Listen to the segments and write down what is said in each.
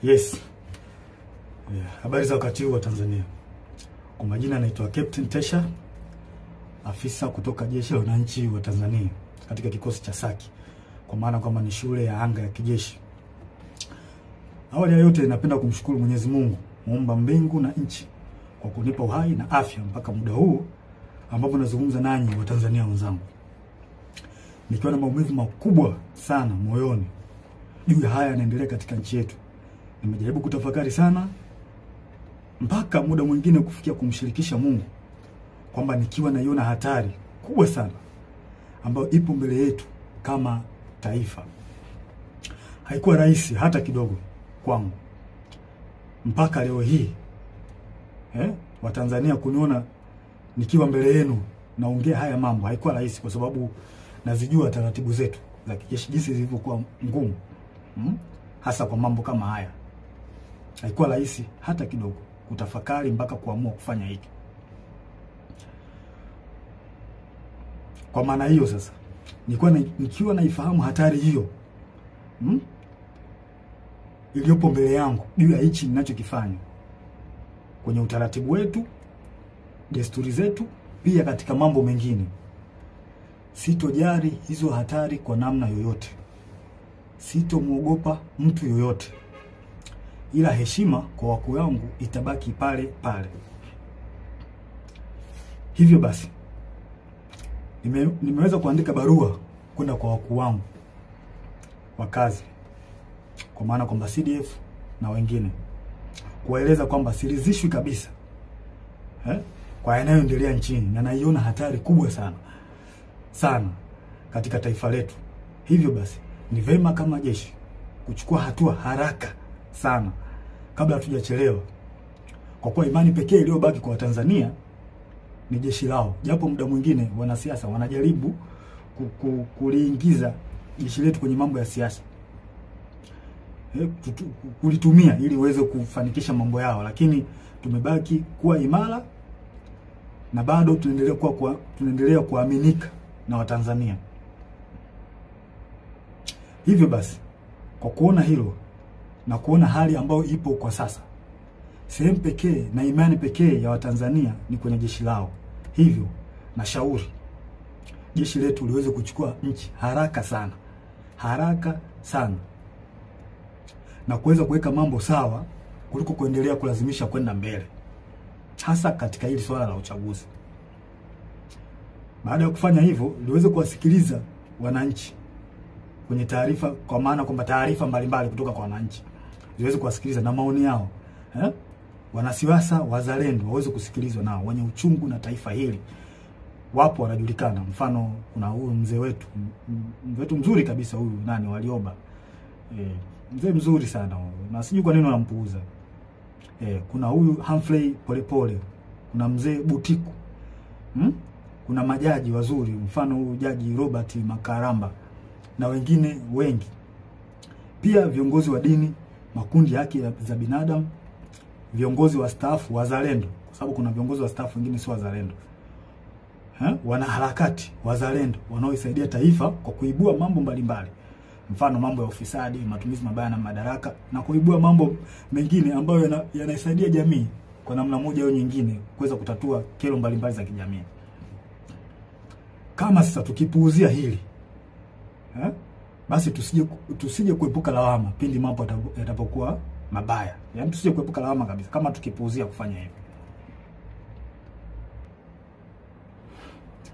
Yes. Habari za wakati huu wa Tanzania. Kwa majina naitwa Captain Tesha, afisa kutoka Jeshi la Wananchi wa Tanzania katika kikosi cha Saki, kwa maana kwamba ni shule ya anga ya kijeshi. Awali ya yote napenda kumshukuru Mwenyezi Mungu, muumba mbingu na nchi, kwa kunipa uhai na afya mpaka muda huu ambapo nazungumza nanyi wa Tanzania wenzangu. Nikiwa na maumivu makubwa sana moyoni juu ya haya yanaendelea katika nchi yetu. Nimejaribu kutafakari sana mpaka muda mwingine kufikia kumshirikisha Mungu kwamba nikiwa naiona hatari kubwa sana ambayo ipo mbele yetu kama taifa. Haikuwa rahisi hata kidogo kwangu mpaka leo hii Watanzania kuniona nikiwa mbele yenu naongea haya mambo. Haikuwa rahisi kwa sababu nazijua taratibu zetu za kijeshi jinsi zilivyokuwa ngumu, hasa kwa mambo kama haya. Haikuwa rahisi hata kidogo kutafakari mpaka kuamua kufanya hiki. Kwa maana hiyo sasa, nikiwa naifahamu hatari hiyo iliyopo mbele yangu juu ya hichi ninachokifanya kwenye utaratibu wetu, desturi zetu, pia katika mambo mengine, sitojali hizo hatari kwa namna yoyote. Sitomuogopa mtu yoyote, ila heshima kwa wakuu wangu itabaki pale pale. Hivyo basi nimeweza kuandika barua kwenda kwa wakuu wangu wa kazi, kwa maana kwamba CDF na wengine, kuwaeleza kwamba siridhishwi kabisa kwa yanayoendelea nchini, na naiona hatari kubwa sana katika taifa letu. Hivyo basi ni vema kama jeshi kuchukua hatua haraka sana kabla hatujachelewa, kwa kuwa imani pekee iliyobaki kwa Tanzania ni jeshi lao. Japo muda mwingine wanasiasa wanajaribu kuliingiza jeshi letu kwenye mambo ya siasa, kulitumia ili uweze kufanikisha mambo yao, lakini tumebaki kuwa imara na bado tunaendelea kuaminika na Watanzania. Hivyo basi, kwa kuona hilo na kuona hali ambayo ipo kwa sasa, sehemu pekee na imani pekee ya Watanzania ni kwenye jeshi lao. Hivyo nashauri jeshi letu liweze kuchukua nchi haraka sana na kuweza kuweka mambo sawa kuliko kuendelea kulazimisha kwenda mbele, hasa katika hili swala la uchaguzi. Baada ya kufanya hivyo, liweze kuwasikiliza wananchi kwenye taarifa, kwa maana kwamba taarifa mbalimbali kutoka kwa wananchi ziweze kuwasikiliza na maoni yao. Wanasiasa wazalendo waweze kusikilizwa nao, wenye uchungu na taifa hili. Wapo wanajulikana, mfano kuna huyu mzee wetu mzuri kabisa, huyu Warioba. Mzee mzuri sana huyu, na sijui kwa nini wanampuuza. Kuna huyu Humphrey Polepole, kuna mzee Butiku, kuna majaji wazuri, mfano huyu Jaji Robert Makaramba na wengine wengi. Pia viongozi wa dini, makundi ya haki za binadamu, viongozi wa stafu wazalendo, kwa sababu kuna viongozi wa stafu wengine sio wazalendo. Wanaharakati wazalendo wanaoisaidia taifa kwa kuibua mambo mbalimbali, mfano mambo ya ufisadi, matumizi mabaya na madaraka, na kuibua mambo mengine ambayo yanaisaidia jamii kwa namna moja au nyingine kuweza kutatua kero mbalimbali za kijamii. Kama sasa tukipuuzia hili, basi tusije kuepuka lawama pindi mambo yatapokuwa mabaya. Yaani tusije kuepuka lawama kabisa kama tukipuuzia kufanya hivyo.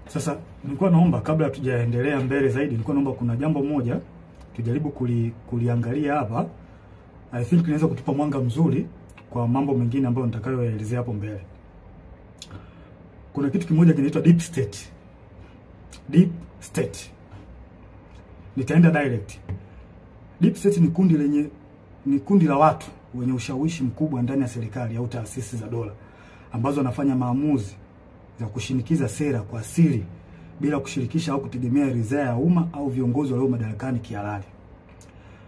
Sasa nilikuwa naomba, kabla hatujaendelea mbele zaidi, nilikuwa naomba kuna jambo moja tujaribu kuliangalia hapa. I think inaweza kutupa mwanga mzuri kwa mambo mengine ambayo nitakayoelezea hapo mbele. Kuna kitu kimoja kinaitwa deep state. Deep state. Nitaenda direct. Deep state ni kundi la watu wenye ushawishi mkubwa ndani ya serikali au taasisi za dola, ambazo wanafanya maamuzi za kushinikiza sera kwa siri bila kushirikisha au kutegemea ridhaa ya umma au viongozi walio madarakani kihalali.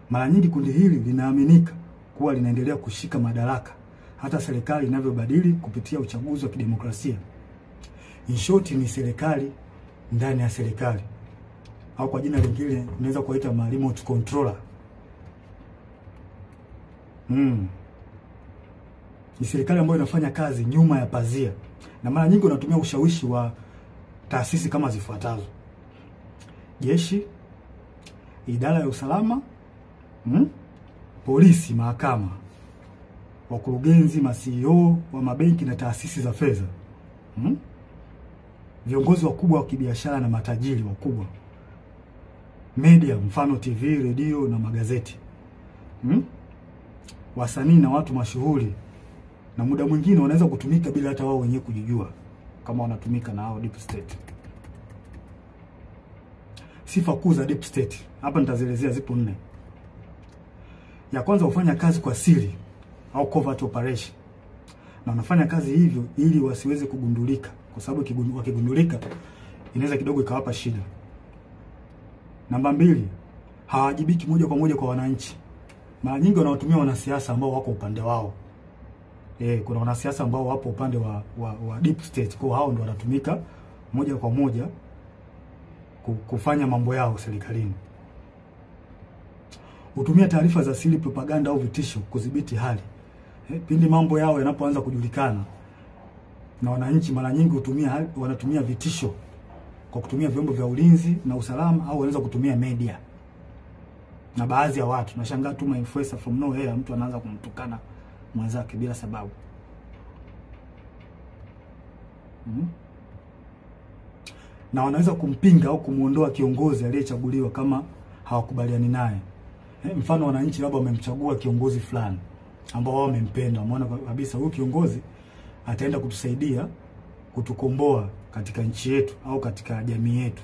Mara nyingi kundi hili linaaminika kuwa linaendelea kushika madaraka hata serikali inavyobadili kupitia uchaguzi wa kidemokrasia. In short, ni serikali ndani ya serikali, au kwa jina lingine unaweza kuita remote controller. Ni serikali ambayo inafanya kazi nyuma ya pazia, na mara nyingi wanatumia ushawishi wa taasisi kama zifuatazo: jeshi, idara ya usalama, polisi, mahakama, wakurugenzi, ma-CEO wa mabenki na taasisi za fedha, viongozi wakubwa wa kibiashara na matajiri wakubwa, media, mfano TV, redio na magazeti, wasanii na watu mashuhuri, na muda mwingine wanaweza kutumika bila hata wao wenyewe kujijua kama wanatumika na hao deep state. Sifa kuu za deep state hapa nitazielezea, zipo 4. Ya kwanza, hufanya kazi kwa siri au covert operation, na wanafanya kazi hivyo ili wasiweze kugundulika, kwa sababu wakigundulika inaweza kidogo ikawapa shida. Namba 2, hawajibiki moja kwa moja kwa wananchi. Mara nyingi wanawatumia wanasiasa ambao wako upande wao. Kuna wanasiasa ambao wapo upande wa deep state, kwa hao ndio wanatumika moja kwa moja kufanya mambo yao serikalini. Hutumia taarifa za siri, propaganda au vitisho kudhibiti hali. Pindi mambo yao yanapoanza kujulikana na wananchi, mara nyingi wanatumia vitisho kwa kutumia vyombo vya ulinzi na usalama, au wanaweza kutumia media na baadhi ya watu. Nashangaa tu influencer from nowhere, mtu anaanza kumtukana mwenzake bila sababu. Na wanaweza kumpinga au kumuondoa kiongozi aliyechaguliwa kama hawakubaliani naye. Mfano, wananchi labda wamemchagua kiongozi fulani ambao wao wamempenda, wameona kabisa huyu kiongozi ataenda kutusaidia kutukomboa katika nchi yetu au katika jamii yetu.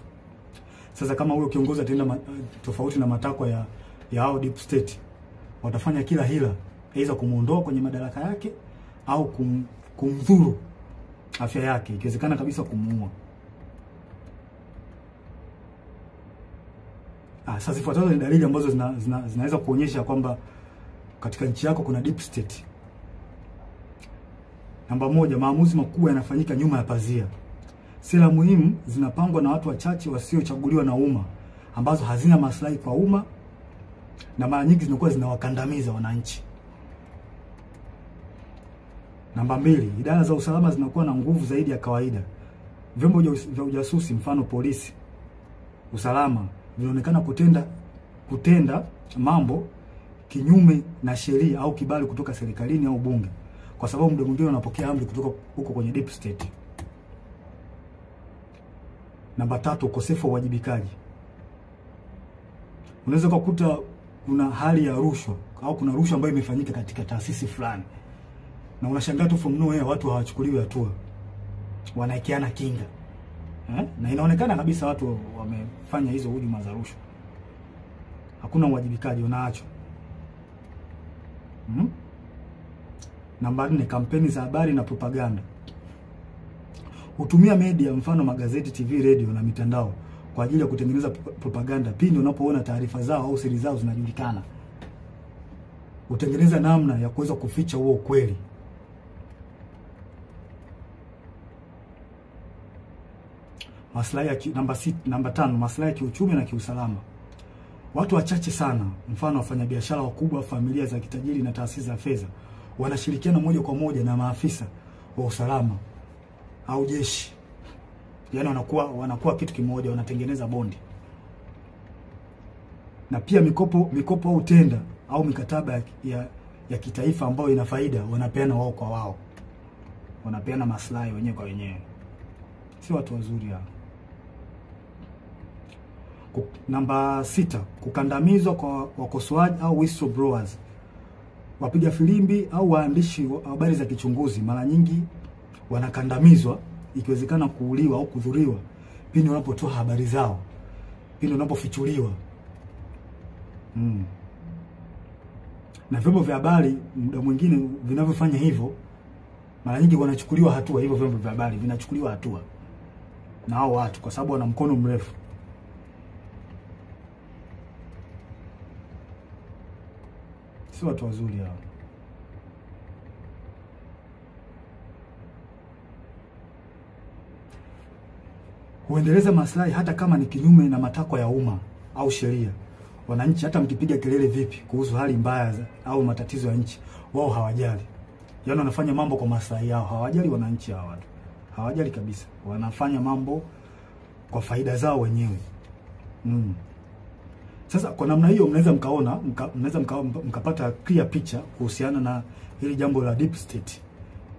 Sasa kama huyo kiongozi ataenda tofauti na matakwa ya hao deep state, watafanya kila hila aidha kumuondoa kwenye madaraka yake au kumdhuru afya yake, ikiwezekana kabisa kumuua. Sasa zifuatazo ni dalili ambazo zinaweza kuonyesha kwamba katika nchi yako kuna deep state. Namba 1, maamuzi makubwa yanafanyika nyuma ya pazia. Sera muhimu zinapangwa na watu wachache wasiochaguliwa na umma, ambazo hazina maslahi kwa umma na mara nyingi zinakuwa zinawakandamiza wananchi. Namba 2, idara za usalama zinakuwa na nguvu zaidi ya kawaida. Vyombo vya ujasusi, mfano polisi, usalama, vinaonekana kutenda mambo kinyume na sheria au kibali kutoka serikalini au bunge, kwa sababu muda mwingine wanapokea amri kutoka huko kwenye deep state. Namba 3, ukosefu wa uwajibikaji. Unaweza kukuta kuna hali ya rushwa au kuna rushwa ambayo imefanyika katika taasisi fulani, na unashangaa tu from nowhere watu hawachukuliwi hatua, wanaekeana kinga. Na inaonekana kabisa watu wamefanya hizo hujuma za rushwa. Hakuna uwajibikaji, unaachwa. Namba 4, kampeni za habari na propaganda. Hutumia media, mfano magazeti, TV, radio na mitandao kwa ajili ya kutengeneza propaganda pindi unapoona taarifa zao au siri zao zinajulikana. Hutengeneza namna ya kuweza kuficha huo ukweli. Namba 5, maslahi ya kiuchumi na kiusalama. Watu wachache sana, mfano wafanyabiashara wakubwa, familia za kitajiri na taasisi za fedha, wanashirikiana moja kwa moja na maafisa wa usalama au jeshi. Yaani wanakuwa kitu kimoja, wanatengeneza bondi. Na pia mikopo au tenda au mikataba ya kitaifa ambayo ina faida, wanapeana wao kwa wao. Wanapeana maslahi wenyewe kwa wenyewe. Si watu wazuri hao. Namba 6, kukandamizwa kwa wakosoaji au whistleblowers. Wapiga filimbi au waandishi wa habari za kichunguzi mara nyingi wanakandamizwa, ikiwezekana kuuliwa au kudhuriwa pindi wanapotoa habari zao, pindi wanapofichuliwa. Na vyombo vya habari muda mwingine vinavyofanya hivyo, mara nyingi wanachukuliwa hatua. Hivyo vyombo vya habari vinachukuliwa hatua na hao watu kwa sababu wana mkono mrefu. Si watu wazuri hao. Huendeleza maslahi hata kama ni kinyume na matakwa ya umma au sheria. wananchi hata mkipiga kelele vipi kuhusu hali mbaya au matatizo ya nchi, wao hawajali. Yaani wanafanya mambo kwa maslahi yao, hawajali wananchi hawa watu. Hawajali kabisa. Wanafanya mambo kwa faida zao wenyewe. Sasa kwa namna hiyo mnaweza mkapata clear picture kuhusiana na hili jambo la deep state.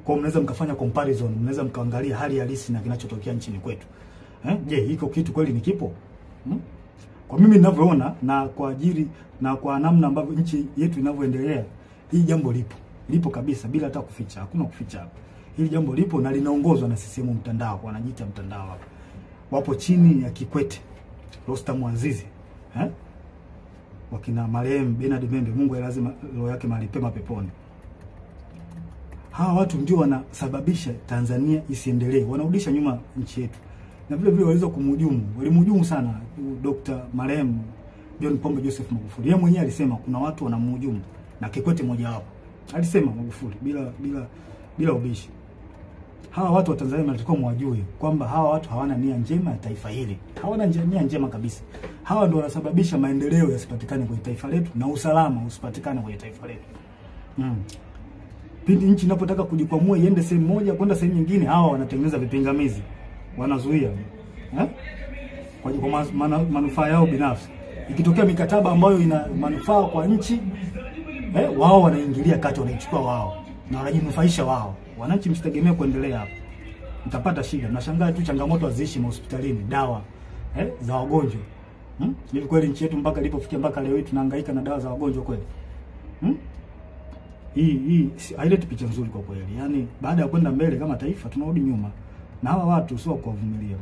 Kwa mnaweza mkafanya comparison, mnaweza mkaangalia hali halisi na kinachotokea nchini kwetu. Je, hiko kitu kweli ni kipo? Kwa mimi ninavyoona na kwa ajili na kwa namna ambavyo nchi yetu inavyoendelea, hii jambo lipo. Lipo kabisa bila hata kuficha. Hakuna kuficha hapa. Hili jambo lipo na linaongozwa na CCM mtandao, wanajiita mtandao hapa. Wapo chini ya Kikwete, Rostam Azizi, wakina marehemu Bernard Membe, Mungu lazima roho yake mahali pema peponi. Hawa watu ndio wanasababisha Tanzania isiendelee, wanarudisha nyuma nchi yetu. Na vile vile waliweza walimhujumu sana Dr. marehemu John Pombe Joseph Magufuli. Yeye mwenyewe alisema kuna watu wanamhujumu na Kikwete mmoja wapo. Alisema Magufuli bila ubishi. Hawa watu wa Tanzania wanatakiwa mwajue kwamba hawa watu hawana nia njema ya taifa hili. Hawana nia njema kabisa. Hawa ndio wanasababisha maendeleo yasipatikane kwenye taifa letu na usalama usipatikane kwenye taifa letu. Pindi nchi inapotaka kujikwamua iende sehemu moja kwenda sehemu nyingine, hawa wanatengeneza vipingamizi. Wanazuia. Kwa manufaa yao binafsi. Ikitokea mikataba ambayo ina manufaa kwa nchi, wao wanaingilia kati, wanaichukua wao na wanajinufaisha wao. Wananchi msitegemee kuendelea hapo. Mtapata shida. Mnashangaa tu changamoto haziishi hospitalini, dawa za wagonjwa. Hivi kweli nchi yetu mpaka ilipofikia mpaka leo hii tunahangaika na dawa za wagonjwa kweli? Hii haileti picha nzuri kwa kweli. Yaani baada ya kwenda mbele kama taifa tunarudi nyuma. Na hawa watu sio kuwavumilia.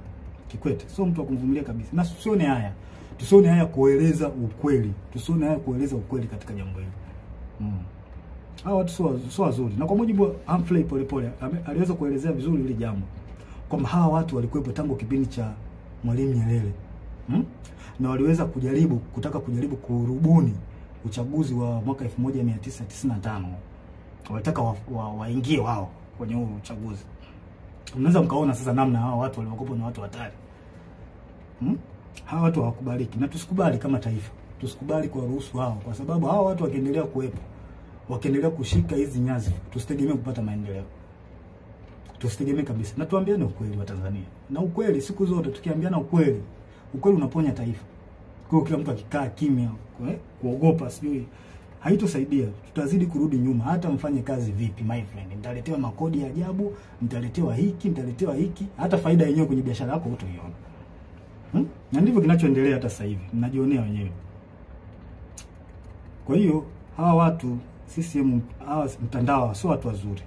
Kikwete sio mtu wa kumvumilia kabisa. Na tusione haya kueleza ukweli. Tusione haya kueleza ukweli katika jambo hili. Hawa watu sio wazuri. Na kwa mujibu wa Humphrey Polepole aliweza kuelezea vizuri hili jambo. Kwamba hawa watu walikuwepo tangu kipindi cha Mwalimu Nyerere. Na waliweza kutaka kujaribu kurubuni uchaguzi wa mwaka 1995. Walitaka waingie wao kwenye huo uchaguzi. Mnaweza mkaona sasa namna hawa watu waliokuwa ni watu hatari. Hawa watu hawakubaliki na tusikubali kama taifa. Tusikubali kwa ruhusu hao, kwa sababu hawa watu wakiendelea kuwepo, wakiendelea kushika hizi nyazi, tusitegemee kupata maendeleo. Tusitegemee kabisa. Na tuambiane ukweli wa Tanzania. Na ukweli siku zote tukiambiana ukweli, ukweli unaponya taifa. Kwa kila mtu akikaa kimya, kuogopa sijui haitosaidia. Tutazidi kurudi nyuma hata mfanye kazi vipi my friend. Mtaletewa makodi ya ajabu, mtaletewa hiki, hata faida yenyewe kwenye biashara yako hutaiona. Na ndivyo kinachoendelea hata sasa hivi. Mnajionea wenyewe. Kwa hiyo hawa watu CCM, hawa mtandao sio watu wazuri.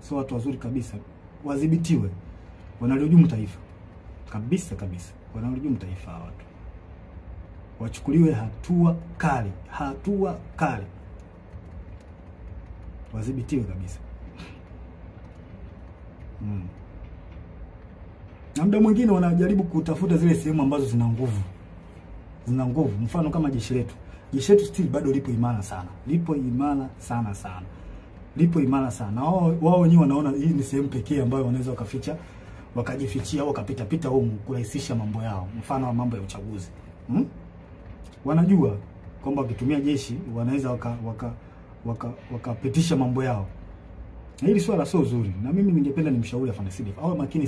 Sio watu wazuri kabisa. Wadhibitiwe. Wanalihujumu taifa. Kabisa. Wanalihujumu taifa hawa watu. Wachukuliwe hatua kali. Wadhibitiwe kabisa. Na muda mwingine wanajaribu kutafuta zile sehemu ambazo zina nguvu. Mfano kama jeshi letu. Jeshi letu still bado lipo imara sana. Lipo imara sana. Wao wenyewe wanaona hii ni sehemu pekee ambayo wanaweza wakajifichia au wakapita huko kurahisisha mambo yao. Mfano wa mambo ya uchaguzi. Wanajua kwamba wakitumia jeshi wanaweza wakapitisha mambo yao. Na hili swala sio zuri. Na mimi ningependa nimshauri afanye CDF. Awe makini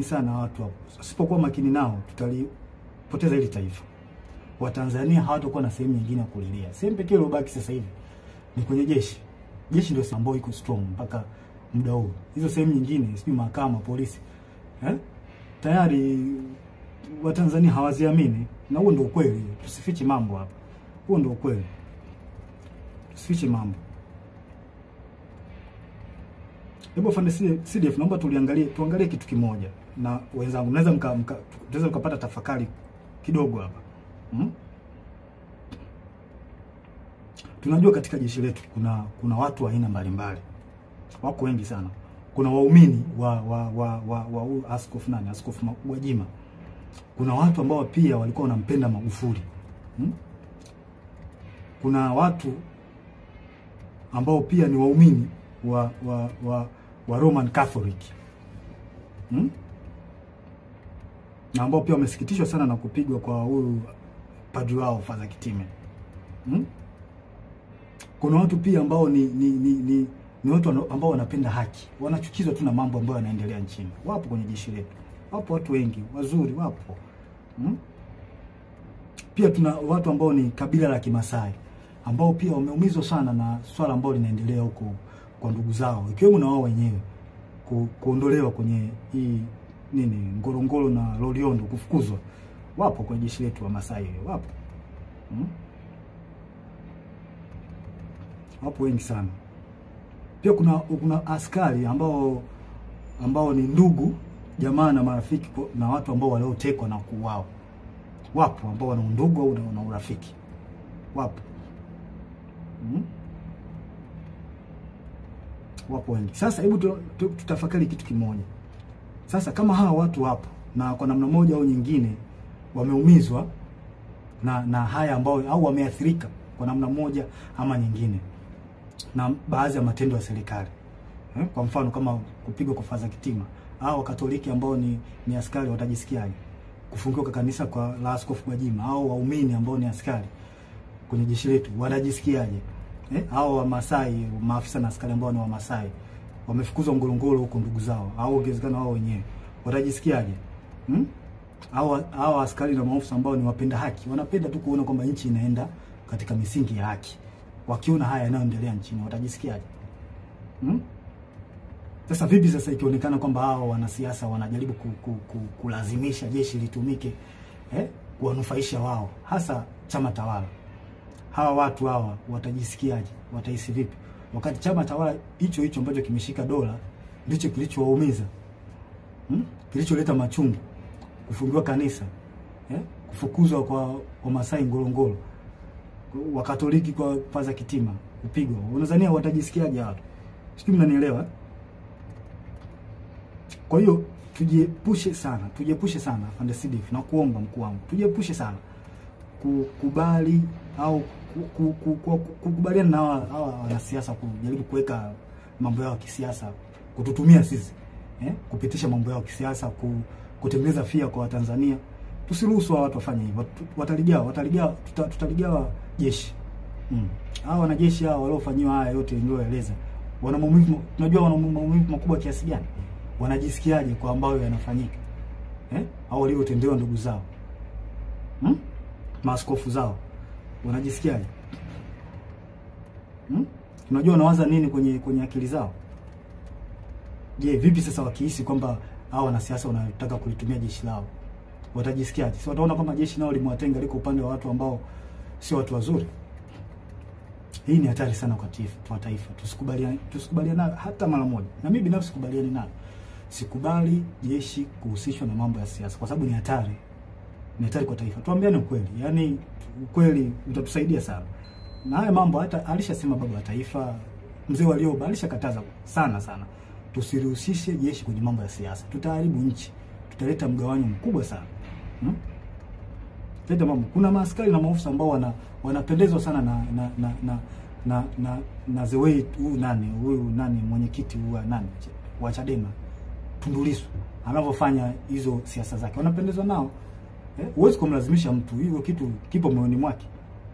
sana hawa watu. Asipokuwa makini nao tutalipoteza hili taifa. Watanzania hawatakuwa na sehemu nyingine ya kulilia. Sehemu pekee iliyobaki sasa hivi ni kwenye jeshi. Jeshi ndio sambo iko strong mpaka muda huu. Hizo sehemu nyingine, sijui mahakama, polisi, tayari Watanzania hawaziamini, na huo ndio ukweli. Tusifiche mambo hapa. Huo ndio ukweli. Tusifiche mambo. Hebu afande CDF, naomba tuangalie kitu kimoja na wenzangu. Tunaweza mkapata tafakari kidogo hapa. Tunajua katika jeshi letu kuna watu wa aina mbalimbali. Wako wengi sana. Kuna waumini wa Askofu Gwajima. Kuna watu ambao pia walikuwa wanampenda Magufuli. Kuna watu ambao pia ni waumini wa Roman Catholic. Na ambao pia wamesikitishwa sana na kupigwa kwa huyu padri wao Father Kitime. Kuna watu pia ambao ni watu ambao wanapenda haki, wanachukizwa tu na mambo ambayo yanaendelea nchini. Wapo kwenye jeshi letu, wapo watu wengi wazuri, wapo. Pia tuna watu ambao ni kabila la Kimasai ambao pia wameumizwa sana na swala ambalo linaendelea huko kwa ndugu zao, ikiwemo na wao wenyewe kuondolewa kwenye hii Ngorongoro na Loliondo, kufukuzwa. Wapo kwenye jeshi letu wa Masai, wapo. Wapo wengi sana. Pia kuna askari ambao ni ndugu, jamaa na marafiki na watu ambao waliotekwa na kuuawa. Wapo ambao wana undugu au na urafiki. Wapo. Wapo wengi. Sasa hebu tutafakari kitu kimoja. Sasa kama hawa watu wapo na kwa namna moja au nyingine wameumizwa na haya ambao au wameathirika kwa namna moja ama nyingine na baadhi ya matendo ya serikali. Kwa mfano kama kupigwa kwa Father Kitime, au Katoliki ambao ni askari watajisikiaje? Kufungiwa kwa kanisa kwa la Askofu Gwajima, au waumini ambao ni askari kwenye jeshi letu watajisikiaje? Au wa Masai, maafisa na askari ambao ni wa Masai wamefukuzwa Ngorongoro huko ndugu zao, au ongezekana wao wenyewe watajisikiaje? Au askari na maafisa ambao ni wapenda haki, wanapenda tu kuona kwamba nchi inaenda katika misingi ya haki, wakiona haya yanayoendelea nchini watajisikiaje? Sasa vipi sasa ikionekana kwamba hao wanasiasa wanajaribu kulazimisha jeshi litumike kuwanufaisha wao, hasa chama tawala? Hawa watu hawa watajisikiaje? Watahisi vipi wakati chama tawala hicho ambacho kimeshika dola ndicho kilichowaumiza, kilicholeta machungu, kufungiwa kanisa, kufukuzwa kwa Wamasai Ngorongoro, wa Katoliki kwa Father Kitime kupigwa? Unadhania watajisikiaje watu? Sijui mnanielewa? Kwa hiyo tujiepushe sana Afande Sidif, na kuomba mkuu wangu, tujiepushe sana kukubali au kukubaliana na hawa wanasiasa kujaribu kuweka mambo yao ya kisiasa, kututumia sisi kupitisha mambo yao ya kisiasa, kutengeneza fia kwa Watanzania. Tusiruhusu watu wafanye hivyo. Tutaligawa jeshi. Hao wanajeshi hao waliofanywa haya yote nilioeleza, wana maumivu, tunajua wana maumivu makubwa kiasi gani. Wanajisikiaje kwa ambayo yanafanyika? Au waliotendewa ndugu zao, maaskofu zao, wanajisikiaje? Tunajua wanawaza nini kwenye akili zao. Je, vipi sasa wakihisi kwamba hao wanasiasa wanataka kulitumia jeshi lao, watajisikiaje? Si wataona kama jeshi nao limewatenga, liko upande wa watu ambao sio watu wazuri? Hii ni hatari sana kwa taifa. Tusikubaliane hata mara moja. Na mimi binafsi sikubaliani nayo. Sikubali jeshi kuhusishwa na mambo ya siasa, kwa sababu ni hatari. Ni hatari kwa taifa. Tuambiane ukweli. Yaani ukweli utatusaidia sana. Na haya mambo hata alishasema baba wa taifa Mzee Warioba, alishakataza sana. Tusirihusishe jeshi kwenye mambo ya siasa. Tutaharibu nchi. Tutaleta mgawanyo mkubwa sana. Kuna maaskari na maafisa ambao wanapendezwa sana na the way huyu mwenyekiti wa Chadema Tundu Lissu anavyofanya hizo siasa zake, wanapendezwa nao. Huwezi kumlazimisha mtu, hiyo kitu kipo moyoni mwake.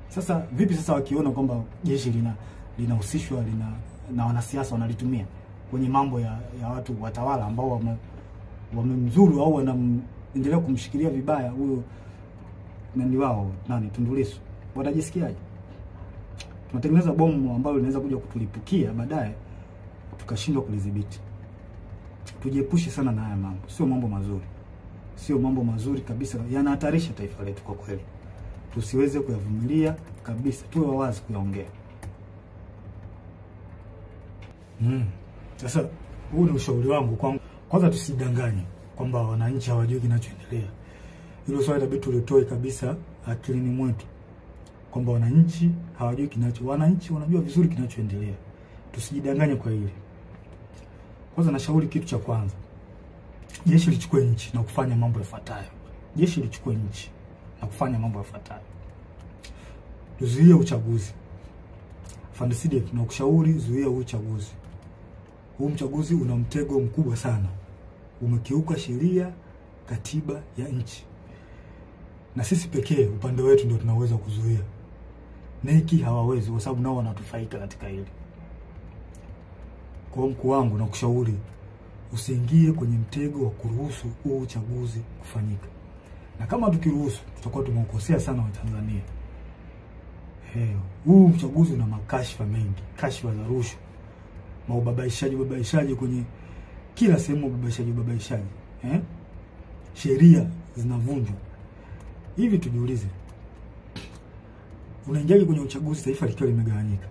Sasa vipi sasa wakiona kwamba jeshi linahusishwa na wanasiasa wanalitumia kwenye mambo ya watu watawala ambao wamemzuru au wanaendelea kumshikilia vibaya huyo wao Tundu Lissu, watajisikiaje? Tunatengeneza bomu ambalo linaweza kuja kutulipukia baadaye tukashindwa kulidhibiti. Tujiepushe sana na haya mambo. Sio mambo mazuri kabisa, yanahatarisha taifa letu kwa kweli. Tusiweze kuyavumilia kabisa, tuwe wawazi kuyaongea. Sasa huu ni ushauri wangu kwanza tusidanganye kwamba wananchi hawajui kinachoendelea. Hilo swali inabidi tulitoe kabisa akilini mwetu kwamba wananchi hawajui wananchi wanajua vizuri kinachoendelea. Tusijidanganye kwa hili. Kwanza nashauri kitu cha kwanza, jeshi lichukue nchi na kufanya mambo yafuatayo. Tuzuie uchaguzi. Afande Sidif, na kushauri zuia uchaguzi. Huu mchaguzi una mtego mkubwa sana. Umekiuka sheria, katiba ya nchi. Na sisi pekee upande wetu ndio tunaweza kuzuia. Neki hawawezi, kwa sababu nao wanatufaika katika hili. Kwa mkuu wangu na kushauri usiingie kwenye mtego wa kuruhusu huu uchaguzi kufanyika. Na kama tukiruhusu, tutakuwa tumekosea sana Watanzania. Huu uchaguzi una makashfa mengi, kashfa za rushwa, ubabaishaji kwenye kila sehemu, ubabaishaji. Sheria zinavunjwa. Hivi tujiulize, unaingiaje kwenye uchaguzi taifa likiwa limegawanyika?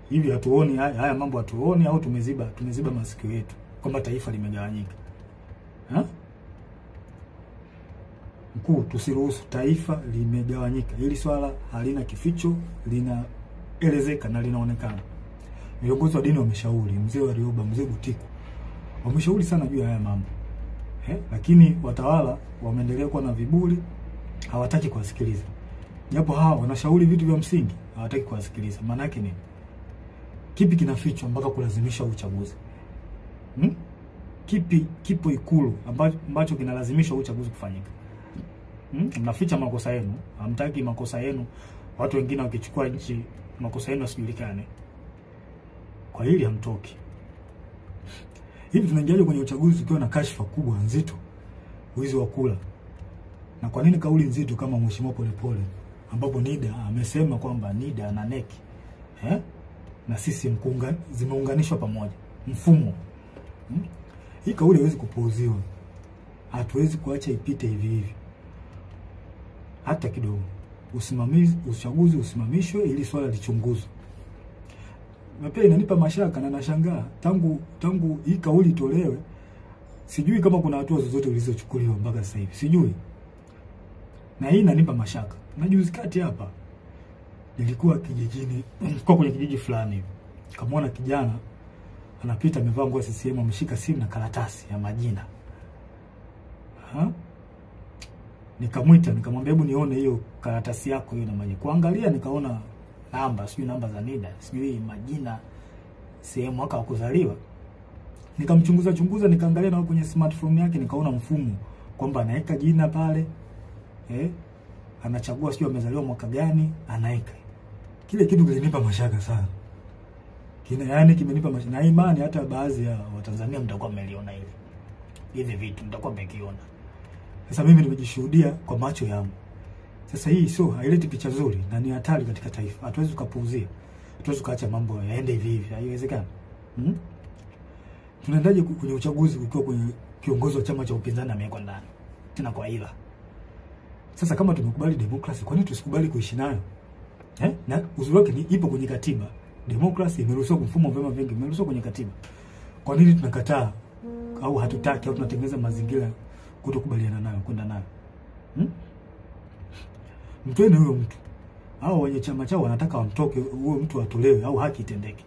Hivi hatuoni haya mambo, hatuoni au tumeziba masikio yetu kwamba taifa limegawanyika? Mkuu, tusiruhusu taifa limegawanyika. Hili swala halina kificho, linaelezeka na linaonekana. Viongozi wa dini wameshauri, mzee Warioba, mzee Butiku, wameshauri sana juu ya haya mambo. Lakini watawala wameendelea kuwa na viburi, hawataki kuwasikiliza. Japo hawa wanashauri vitu vya msingi, hawataki kuwasikiliza. Maana yake ni kipi kinafichwa mpaka kulazimisha uchaguzi? Kipi kipo Ikulu ambacho kinalazimisha uchaguzi kufanyika? Mnaficha makosa yenu, hamtaki makosa yenu watu wengine wakichukua nchi makosa yenu yasijulikane. Kwa hili hamtoki. Hivi tunaingiaje kwenye uchaguzi ukiwa na kashfa kubwa nzito, wizi wa kula? Na kwa nini kauli nzito kama Mheshimiwa Polepole, ambapo NIDA amesema kwamba NIDA na NEC na sisi zimeunganishwa pamoja mfumo? Hii kauli haiwezi kupuuziwa. Hatuwezi kuacha ipite hivi hivi hata kidogo. Uchaguzi usimamishwe ili swala lichunguzwe. Na pia inanipa mashaka na nashangaa tangu hii kauli itolewe, sijui kama kuna hatua zozote zilizochukuliwa mpaka sasa hivi. Sijui. Na hii inanipa mashaka. Na juzi kati hapa nilikuwa kijijini, kwa kwenye kijiji fulani. Kamwona kijana anapita amevaa nguo ya CCM, ameshika simu na karatasi ya majina. Nikamwita, nikamwambia hebu nione hiyo karatasi yako hiyo na majina. Kuangalia nikaona namba za NIDA, sijui majina, sehemu, mwaka wa kuzaliwa. Nikamchunguza, nikaangalia na kwenye smartphone yake nikaona mfumo kwamba anaweka jina pale. Anachagua sio amezaliwa mwaka gani, anaweka. Kile kitu kilinipa mashaka sana. Kimenipa mashaka. Na imani hata baadhi ya Watanzania mtakuwa mmeliona hili. Hivi vitu mtakuwa mmekiona. Sasa mimi nimejishuhudia kwa macho yangu. Sasa hii sio, haileti picha nzuri na ni hatari katika taifa. Hatuwezi kupuuzia. Hatuwezi kuacha mambo yaende hivi hivi. Haiwezekani. Tunaendaje kwenye uchaguzi ukiwa kwenye kiongozi wa chama cha upinzani amewekwa ndani? Tena kwa ila. Sasa kama tumekubali demokrasi, kwa nini tusikubali kuishi nayo? Na uzuri wake ni ipo kwenye katiba. Demokrasi imeruhusiwa, mfumo wa vyama vingi imeruhusiwa kwenye katiba. Kwa nini tunakataa au hatutaki au tunatengeneza mazingira kutokubaliana nayo, kwenda nayo? Mtoeni huyo mtu. Hao wenye chama chao wanataka wamtoke, huyo mtu atolewe au haki itendeke.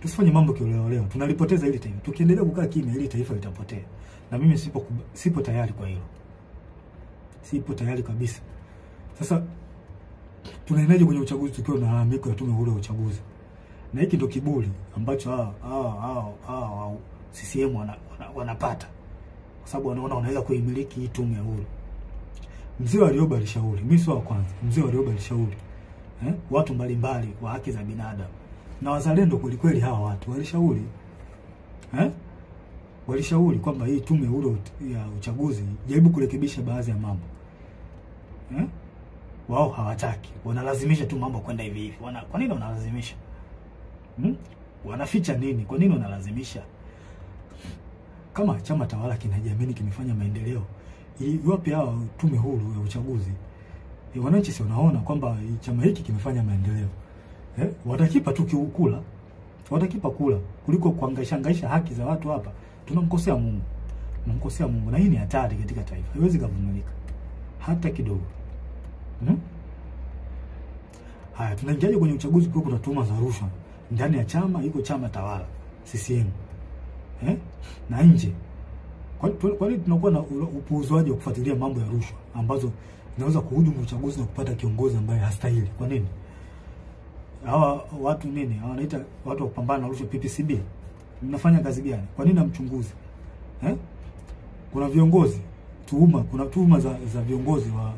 Tusifanye mambo kioleo. Tunalipoteza hili taifa. Tukiendelea kukaa kimya hili taifa litapotea. Na mimi sipo tayari kwa hilo. Sipo tayari kabisa. Sasa tunaendaje kwenye uchaguzi tukiwa na malalamiko ya tume huru ya uchaguzi? Na hiki ndio kiburi ambacho CCM wanapata. Kwa sababu wanaona wanaweza kuimiliki hii tume huru. Mzee Warioba alishauri, mimi sio wa kwanza. Mzee Warioba alishauri watu mbalimbali wa haki za binadamu na wazalendo kweli hawa watu walishauri walishauri kwamba hii tume huru ya uchaguzi jaribu kurekebisha baadhi ya mambo. Wao hawataki, wanalazimisha tu mambo kwenda hivi hivi. Kwa nini wanalazimisha? Wanaficha nini? Kwa nini wanalazimisha? Kama chama tawala kinajiamini kimefanya maendeleo, iwapi hao tume huru ya uchaguzi? Wananchi si wanaona kwamba chama hiki kimefanya maendeleo. Watakipa tu kiukula. Watakipa kula kuliko kuhangaisha haki za watu hapa. Tunamkosea Mungu. Tunamkosea Mungu, na hii ni hatari katika taifa. Haiwezi kuvumilika hata kidogo. Haya, tunaingiaje kwenye uchaguzi kwa kuna tuhuma za rushwa ndani ya chama, iko chama tawala CCM na nje? Kwa nini tunakuwa na upuuzwaji wa kufuatilia mambo ya rushwa ambazo zinaweza kuhujumu uchaguzi na kupata kiongozi ambaye hastahili? Kwa nini? Hawa watu nini? Wanaita watu wa kupambana na rushwa PPCB. Mnafanya kazi gani? Kwa nini namchunguzi? Kuna viongozi kuna tuhuma za viongozi wa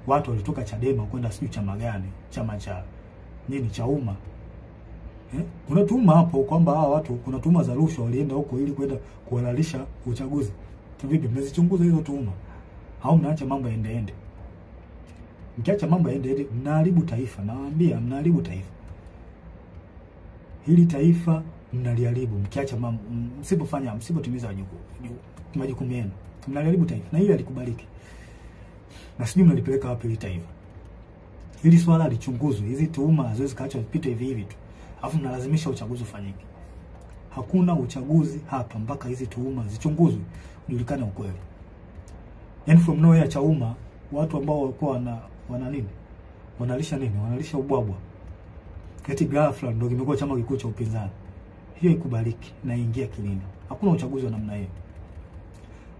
watu walitoka Chadema kwenda sijui chama gani, chama cha nini cha umma. Kuna tuhuma hapo kwamba hawa watu, kuna tuhuma za rushwa, walienda huko ili kwenda kuhalalisha uchaguzi. Vipi, mmezichunguza hizo tuhuma? Au mnaacha mambo yaende? Mkiacha mambo yaende, mnaharibu taifa. Nawaambia, mnaharibu taifa. Hili taifa mnaliharibu mkiacha mambo, msipotimiza majukumu yenu. Mnaliharibu taifa, na hili alikubaliki. Na sijui mnalipeleka wapi hili taifa. Hili swala lichunguzwe. Hizi tuhuma haziwezi kaacha zipite hivi hivi tu. Alafu mnalazimisha uchaguzi ufanyike. Hakuna uchaguzi hapa mpaka hizi tuhuma zichunguzwe, ujulikane ukweli. And from nowhere Chauma, watu ambao walikuwa wana nini? Wanalisha nini? Wanalisha ubwabwa. Eti ghafla ndio kimekuwa chama kikuu cha upinzani. Hiyo ikubaliki na ingia kilini. Hakuna uchaguzi wa namna hiyo.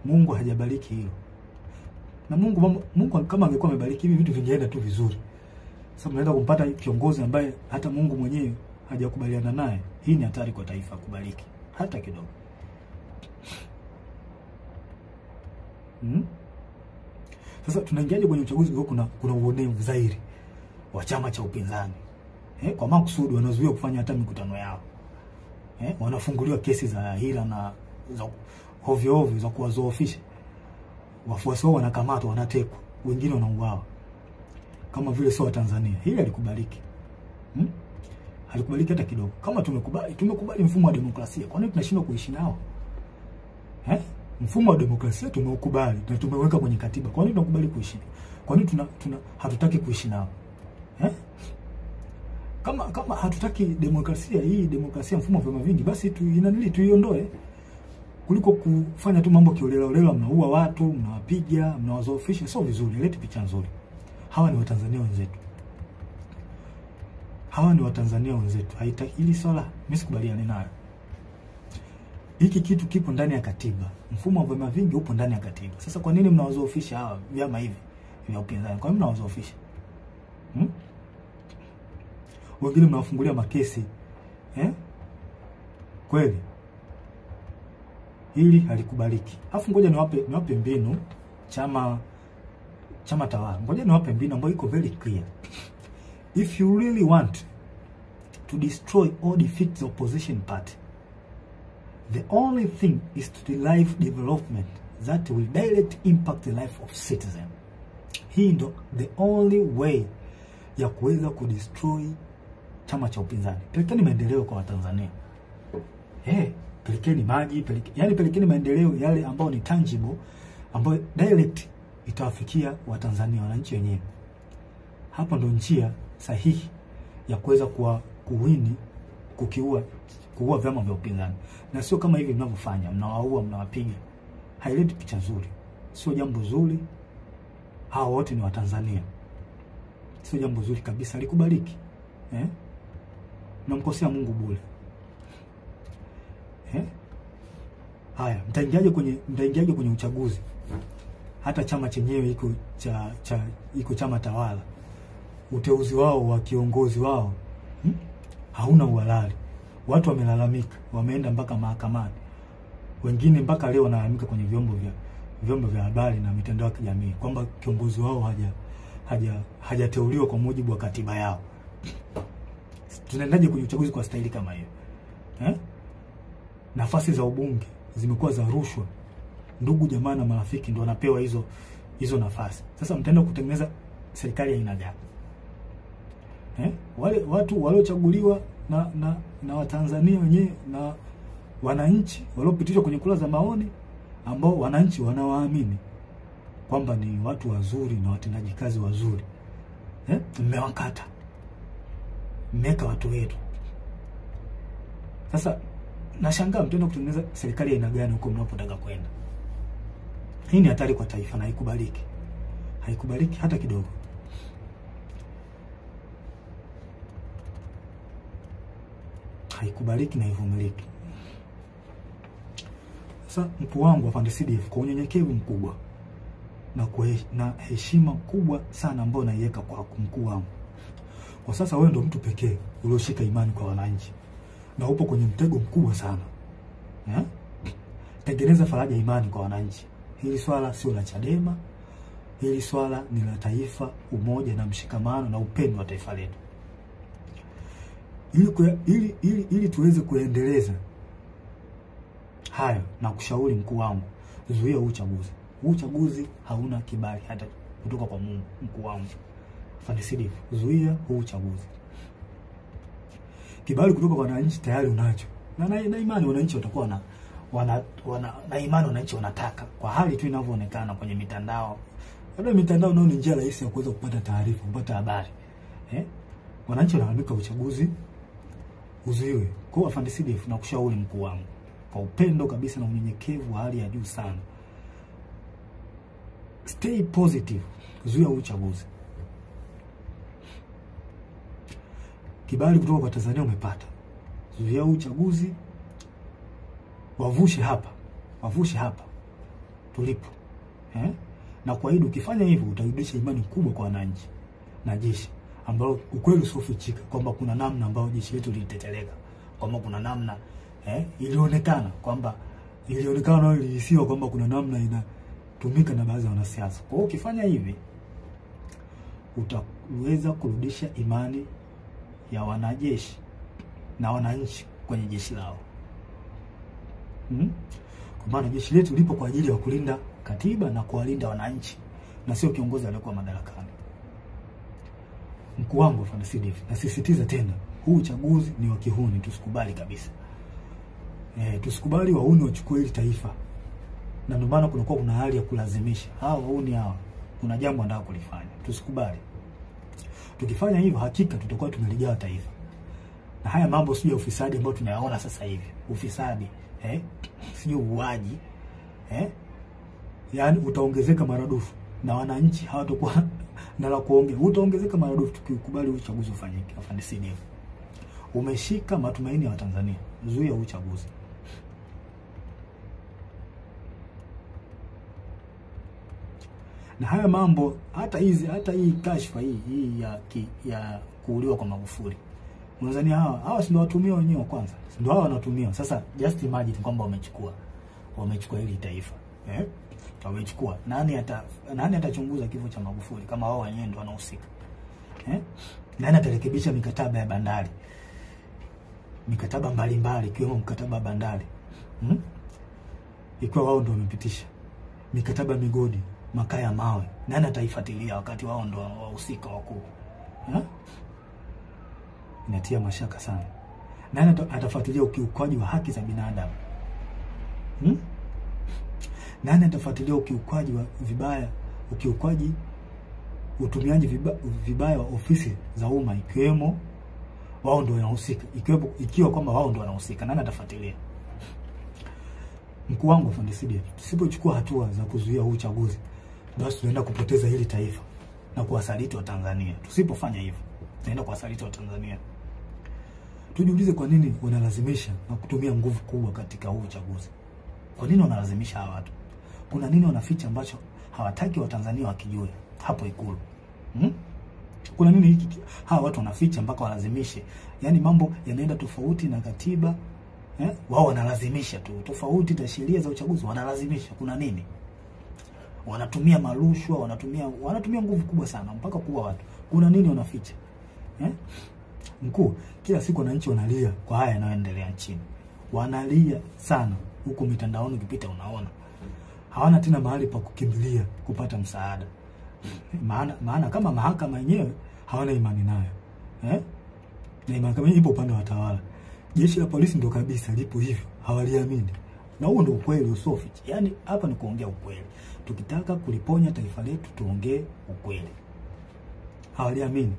Mungu hajabariki hilo. Na Mungu kama angekuwa amebariki hivi vitu vingeenda tu vizuri. Sasa mnaenda kumpata kiongozi ambaye hata Mungu mwenyewe hajakubaliana naye. Hii ni hatari kwa taifa kubariki hata kidogo. Sasa tunaingiaje kwenye uchaguzi kwa kuna uonevu zaidi wa chama cha upinzani? Kwa makusudi wanazuia kufanya hata mikutano yao. Wanafunguliwa kesi za hila na za ovyo za kuwazoofisha. Wafuasi wao wanakamatwa, wanatekwa, wengine wanauawa. Kama vile sio wa Tanzania. Hili alikubaliki. Halikubaliki hata kidogo. Kama tumekubali mfumo wa demokrasia, kwa nini tunashindwa kuishi nao? Mfumo wa demokrasia tumeukubali na tumeweka kwenye katiba. Kwa nini tunakubali kuishi? Kwa nini hatutaki kuishi nao? Kama hatutaki demokrasia, hii demokrasia mfumo wa vyama vingi, basi tuiondoe. Kuliko kufanya tu mambo kiolela, mnaua watu, mnawapiga, mnawazoofisha, sio vizuri, leti picha nzuri. Hawa ni Watanzania wenzetu. Haitaki hili swala, mimi sikubaliani nayo. Hiki kitu kipo ndani ya katiba. Mfumo wa vyama vingi upo ndani ya katiba. Sasa kwa nini mnawazoofisha hawa vyama hivi vya upinzani? Kwa nini mnawazoofisha? Wengine mnawafungulia makesi. Kweli hili halikubaliki. Alafu ngoja niwape mbinu chama tawala. Ngoja niwape mbinu ambayo iko very clear. If you really want to destroy or defeat the opposition party, the only thing is to derive development that will directly impact the life of citizen. Hii ndo the only way ya kuweza kudestroy chama cha upinzani. Pelekeni maendeleo kwa Watanzania. Pelekeni maji, pelekeni maendeleo yale ambao ni tangible, ambao direct itawafikia Watanzania, wananchi wenyewe. Hapo ndo njia sahihi ya kuweza kuua vyama vya upinzani. Na sio kama hivi mnavyofanya, mnawaua, mnawapiga. Haileti picha nzuri. Sio jambo zuri. Hao wote ni Watanzania. Sio jambo zuri kabisa, likubaliki. Mnamkosea Mungu bure. Haya, mtaingiaje kwenye uchaguzi? Hata chama chenyewe iko chama tawala. Uteuzi wao wa kiongozi wao hauna uhalali. Watu wamelalamika, wameenda mpaka mahakamani. Wengine mpaka leo wanalalamika kwenye vyombo vya habari na mitandao ya kijamii kwamba kiongozi wao hajateuliwa kwa mujibu wa katiba yao. Tunaendaje kwenye uchaguzi kwa staili kama hiyo? Nafasi za ubunge zimekuwa za rushwa. Ndugu jamaa na marafiki ndio wanapewa hizo nafasi. Sasa mtaenda kutengeneza serikali ya aina gani? Wale watu waliochaguliwa na Watanzania wenyewe na wananchi waliopitishwa kwenye kura za maoni, ambao wananchi wanawaamini kwamba ni watu wazuri na watendaji kazi wazuri. Mmewakata. Mmeka watu wetu. Sasa nashangaa mtaenda kutengeneza serikali ya aina gani huko mnapotaka kwenda? Hii ni hatari kwa taifa na haikubaliki. Haikubaliki hata kidogo. Haikubaliki na ivumiliki. Sasa mkuu wangu afande CDF, kwa unyenyekevu mkubwa na heshima kubwa sana ambayo naiweka kwa mkuu wangu. Kwa sasa wewe ndio mtu pekee ulioshika imani kwa wananchi. Na upo kwenye mtego mkubwa sana. Tengeneza faraja imani kwa wananchi. Hili swala sio la Chadema. Hili swala ni la taifa, umoja na mshikamano na upendo wa taifa letu. Ili tuweze kuendeleza hayo, na kushauri mkuu wangu, zuia uchaguzi. Uchaguzi hauna kibali hata kutoka kwa Mungu. Mkuu wangu Fandesidi, zuia uchaguzi. Kibali kutoka kwa wananchi tayari unacho. Na imani wananchi watakuwa na imani wananchi wanataka, kwa hali tu inavyoonekana kwenye mitandao. Labda mitandao nao ni njia rahisi ya kuweza kupata taarifa, kupata habari. Wananchi wanaandika uchaguzi uzuiwe. Kwa Fandesidi, na kushauri mkuu wangu kwa upendo kabisa na unyenyekevu wa hali ya juu sana, stay positive, zuia uchaguzi. Kibali kutoka kwa Tanzania umepata, zuia uchaguzi, wavushe hapa tulipo. Na kuahidi ukifanya hivyo utarudisha imani kubwa kwa wananchi na jeshi, ambao ukweli usiofichika kwamba kuna namna ambayo jeshi letu liliteteleka, kwamba kuna namna ilionekana ilihisiwa kwamba kuna namna inatumika na baadhi ya wanasiasa. Kwa hiyo ukifanya hivi utaweza kurudisha imani ya wanajeshi na wananchi kwenye jeshi lao. Kwa maana jeshi letu lipo kwa ajili ya kulinda katiba na kuwalinda wananchi, na sio kiongozi aliyekuwa madarakani. Mkuu wangu Fandesidi, nasisitiza tena, huu uchaguzi ni wa kihuni, tusikubali kabisa. Tusikubali wauni wachukue hili taifa. Na ndio maana kuna hali ya kulazimisha. Wauni hawa kuna jambo wanataka kulifanya. Tusikubali. Tukifanya hivyo hakika tutakuwa tunaligawa taifa. Na haya mambo sio ya ufisadi ambao tunayaona sasa hivi. Ufisadi, sio uaji, yaani utaongezeka maradufu na wananchi hawatakuwa na la kuongea. Utaongezeka maradufu tukikubali uchaguzi ufanyike. Fandesidi, umeshika matumaini ya Watanzania, zuia uchaguzi. Na haya mambo hata hii kashfa hii ya kuuliwa kwa Magufuli. Tanzania hawa si ndio watumia wenyewe kwanza. Ndio hawa wanatumia. Sasa just imagine kwamba wamechukua hili taifa. Wamechukua. Nani atachunguza kifo cha Magufuli kama wao wenyewe ndio wanahusika? Nani atarekebisha mikataba ya bandari? Mikataba mbalimbali ikiwemo mkataba wa bandari. Ikiwa wao ndio wamepitisha. Mikataba migodi, makaa ya mawe. Nani ataifuatilia wakati wao ndio wahusika wakuu? Inatia mashaka sana. Nani atafuatilia ukiukwaji wa haki za binadamu? Nani atafuatilia ukiukwaji wa utumiaji vibaya wa ofisi za umma, ikiwemo wao ndio wanahusika, ikiwa kwamba wao ndio wanahusika? Nani atafuatilia? Mkuu wangu Fandesidi, tusipochukua hatua za kuzuia huu uchaguzi, basi tunaenda kupoteza hili taifa na kuwasaliti wa Tanzania. Tusipofanya hivyo, tunaenda kuwasaliti wa Tanzania. Tujiulize kwa nini wanalazimisha na kutumia nguvu kubwa katika huu uchaguzi. Kwa nini wanalazimisha hawa watu? Kuna nini wanaficha ambacho hawataki wa Tanzania wakijue hapo Ikulu? Kuna nini hiki hawa watu wanaficha mpaka walazimishe? Yaani mambo yanaenda tofauti na katiba, wao wanalazimisha tu. Tofauti na sheria za uchaguzi wanalazimisha. Kuna nini? Wanatumia marushwa, wanatumia nguvu kubwa sana mpaka kuua watu. Kuna nini wanaficha? Mkuu, kila siku wananchi wanalia kwa haya yanayoendelea nchini. Wanalia sana. Huko mitandaoni ukipita unaona. Hawana tena mahali pa kukimbilia kupata msaada. Maana kama mahakama yenyewe hawana imani nayo. Na mahakama ipo upande wa tawala. Jeshi la polisi ndio kabisa lipo hivyo, hawaliamini. Na huo ndio ukweli usofichi. Yaani hapa ni kuongea ukweli. Tukitaka kuliponya taifa letu tuongee ukweli. Hawaliamini.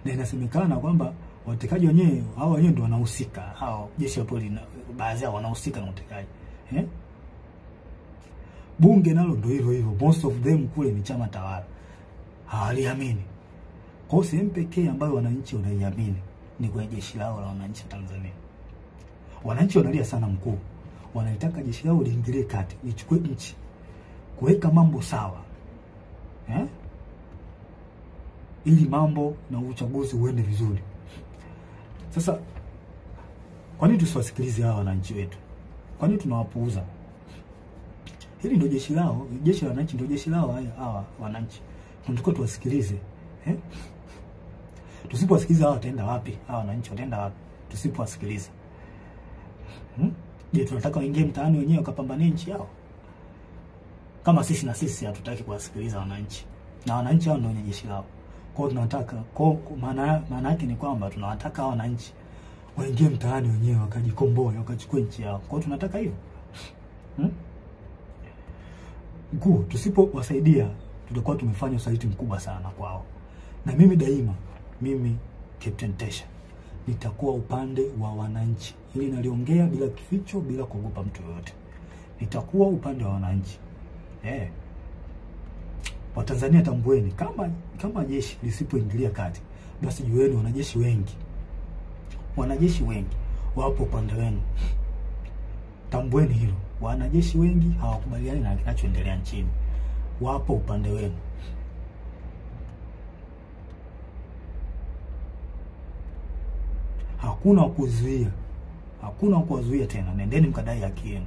Na inasemekana kwamba watekaji wenyewe hao wenyewe ndio wanahusika. Hao jeshi la polisi baadhi yao wanahusika na utekaji. Bunge nalo ndio hivyo. Most of them kule ni chama tawala. Hawaliamini. Kwa sehemu pekee ambayo wananchi wanaiamini ni kwa jeshi lao la wananchi wa Tanzania. Wananchi wanalia sana mkuu. Wanataka jeshi lao liingilie kati, lichukue nchi, kuweka mambo sawa. Ili mambo na uchaguzi uende vizuri. Sasa kwa nini tusiwasikilize hawa wananchi wetu? Kwa nini tunawapuuza? Hili ndio jeshi lao, jeshi la wananchi ndio jeshi lao hawa wananchi. Tunataka tuwasikilize. Tusipowasikiliza hawa wataenda wapi? Hawa wananchi wataenda wapi tusipowasikiliza? Je, tunataka waingie mtaani wenyewe wakapambanie nchi yao? Kama sisi hatutaki kuwasikiliza wananchi. Na wananchi hao ndio jeshi lao. Kwa hiyo tunataka maana yake ni kwamba tunawataka hao wananchi waingie mtaani wenyewe wakajikomboe, wakachukue nchi yao. Kwa hiyo tunataka hivyo. Mkuu, tusipowasaidia tutakuwa tumefanya usaliti mkubwa sana kwao. Na mimi daima, mimi Captain Tesha, nitakuwa upande wa wananchi. Hili naliongea bila kificho, bila kuogopa mtu yoyote. Nitakuwa upande wa wananchi. Watanzania tambueni, kama jeshi lisipoingilia kati, basi jueni wanajeshi wengi wapo upande wenu. Tambueni hilo. Wanajeshi wengi hawakubaliani na kinachoendelea nchini. Wapo upande wenu. Hakuna kuzuia. Hakuna kuwazuia tena. Nendeni mkadai haki yenu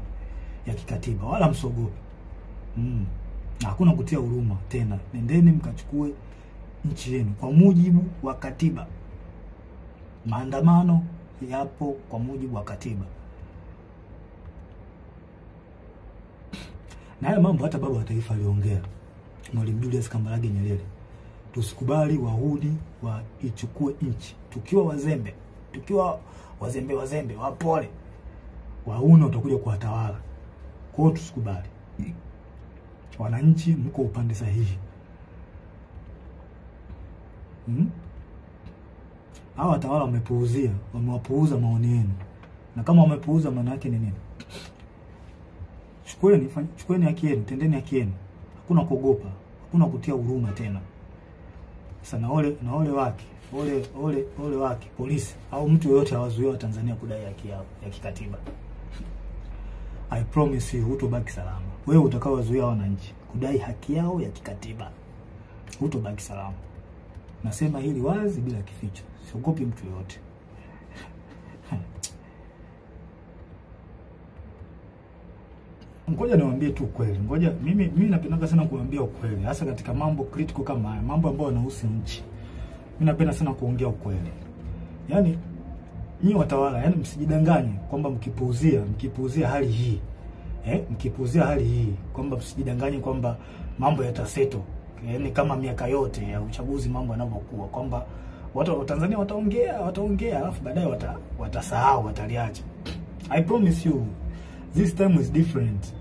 ya kikatiba, wala msogope. Hakuna kutia huruma tena. Nendeni mkachukue nchi yenu kwa mujibu wa katiba. Maandamano yapo kwa mujibu wa katiba. Na haya mambo hata baba wa taifa aliongea, Mwalimu Julius Kambarage Nyerere. Tusikubali wahudi waichukue nchi. Tukiwa wazembe, wapole, wauna utakuja kuwatawala. Kwa hiyo tusikubali. Wananchi mko upande sahihi. Hawa watawala wamewapuuza maoni yenu. Na kama wamepuuza maana yake ni nini? Chukueni haki yenu, tendeni haki yenu. Hakuna kuogopa, hakuna kutia huruma tena. Sasa na ole wake polisi au mtu yoyote hawazuia wa Tanzania kudai haki yao ya kikatiba. I promise you hutobaki salama. Wewe utakaowazuia wananchi kudai haki yao ya kikatiba, hutobaki salama. Nasema hili wazi bila kificho. Siogopi mtu yoyote. Ngoja niwaambie tu ukweli. Mimi napenda sana kuambia ukweli, hasa katika mambo critical kama haya, mambo ambayo yanahusu nchi. Mimi napenda sana kuongea ukweli. Yaani nyinyi watawala, msijidanganye kwamba mkipuuzia hali hii. Mkipuuzia hali hii kwamba msijidanganye kwamba mambo yataseto. Kama miaka yote ya uchaguzi mambo yanavyokuwa, kwamba watu wa Tanzania wataongea alafu baadaye watasahau, wataliacha. I promise you this time is different.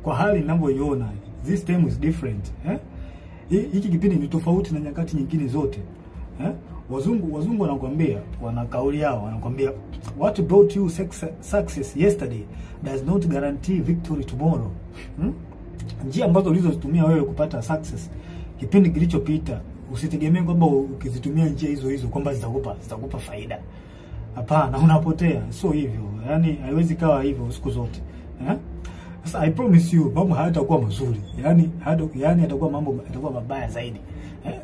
Kwa hali ninavyoiona, this time is different. Hiki kipindi ni tofauti na nyakati nyingine zote. Wazungu wanakuambia, wana kauli yao, wanakuambia what brought you success yesterday does not guarantee victory tomorrow. Njia ambazo ulizozitumia wewe kupata success kipindi kilichopita, usitegemee kwamba ukizitumia njia hizo kwamba zitakupa faida. Hapana, unapotea. Sio hivyo. Haiwezi kawa hivyo siku zote. Sasa I promise you mambo hayatakuwa mazuri. Yatakuwa mabaya zaidi.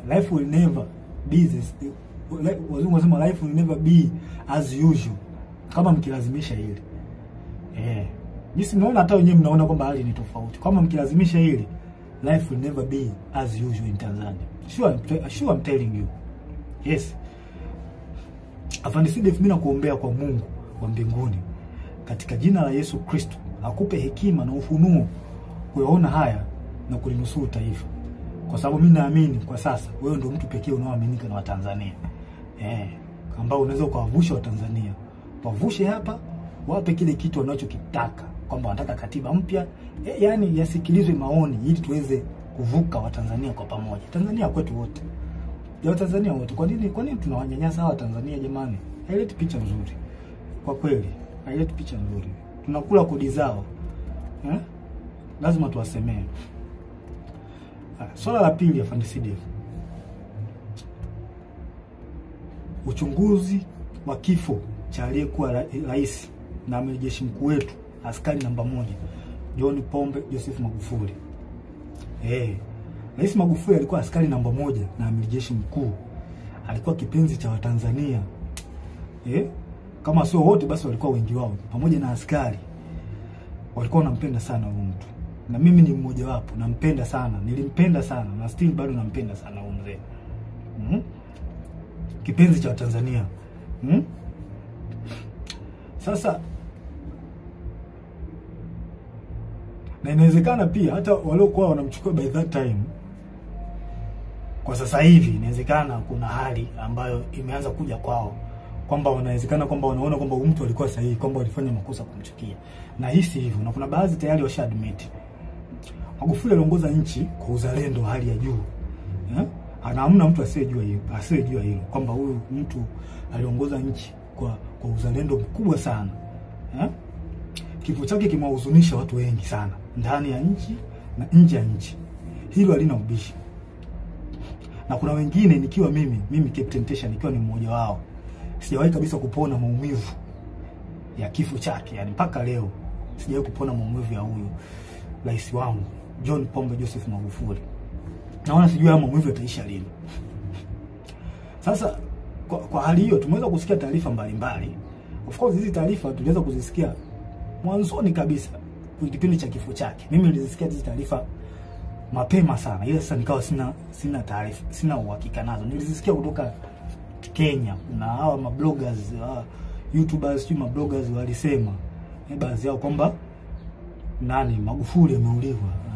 Life will never be this. Wazungu wanasema life will never be as usual kama mkilazimisha hili. Jinsi mnaona hata wenyewe mnaona kwamba hali ni tofauti. Kama mkilazimisha hili, life will never be as usual in Tanzania. Sure I'm telling you. Yes. Afande Sidef, mimi nakuombea kwa Mungu wa mbinguni katika jina la Yesu Kristo akupe hekima na ufunuo kuyaona haya na kulinusuru taifa. Kwa sababu mimi naamini kwa sasa wewe ndio mtu pekee unaoaminika na Watanzania. Ambao unaweza kuwavusha Watanzania. Wavushe hapa, wape kile kitu wanachokitaka, kwamba wanataka katiba mpya. Yasikilizwe maoni ili tuweze kuvuka Watanzania kwa pamoja. Tanzania kwetu wote. Ya Tanzania wote. Kwa nini tunawanyanyasa hawa Tanzania jamani? Haileti picha nzuri. Kwa kweli, haileti picha nzuri. Tunakula kodi zao. Lazima tuwasemee. Swala la pili ya Afande Sidef. Uchunguzi wa kifo cha aliyekuwa rais na amiri jeshi mkuu wetu, askari namba 1, John Pombe Joseph Magufuli. Rais Magufuli alikuwa askari namba 1 na amiri jeshi mkuu. Alikuwa kipenzi cha Watanzania. Kama sio wote basi walikuwa wengi wao, pamoja na askari. Walikuwa wanampenda sana huyu mtu. na mimi ni mmoja wapo, nampenda sana, nilimpenda sana na still bado nampenda sana huyo mzee. Kipenzi cha Tanzania. Sasa na inawezekana pia hata waliokuwa wanamchukua by that time, kwa sasa hivi inawezekana kuna hali ambayo imeanza kuja kwao, kwamba wanawezekana kwamba wanaona kwamba mtu alikuwa sahihi, kwamba walifanya makosa kumchukia. Na hisi hivyo, na kuna baadhi tayari washa admit. Magufuli aliongoza nchi kwa uzalendo hali ya juu. Hamna mtu asiyejua hilo kwamba huyu mtu aliongoza nchi kwa uzalendo mkubwa sana. Kifo chake kimewahuzunisha watu wengi sana ndani ya nchi na nje ya nchi. Hilo halina ubishi. Na kuna wengine nikiwa mimi Captain Tesha nikiwa ni mmoja wao, sijawahi kabisa kupona maumivu ya kifo chake. Yani mpaka leo sijawahi kupona maumivu ya huyu rais wangu John Pombe Joseph Magufuli. Naona sijui haya maumivu yataisha lini. Sasa kwa hali hiyo tumeweza kusikia taarifa mbalimbali. Of course hizi taarifa tuliweza kuzisikia mwanzoni kabisa kwa kipindi cha kifo chake. Mimi nilisikia hizi taarifa mapema sana. Ile sasa nikawa sina taarifa, sina uhakika nazo. Nilizisikia kutoka Kenya na hawa mabloggers, YouTubers, mabloggers walisema baadhi yao kwamba Magufuli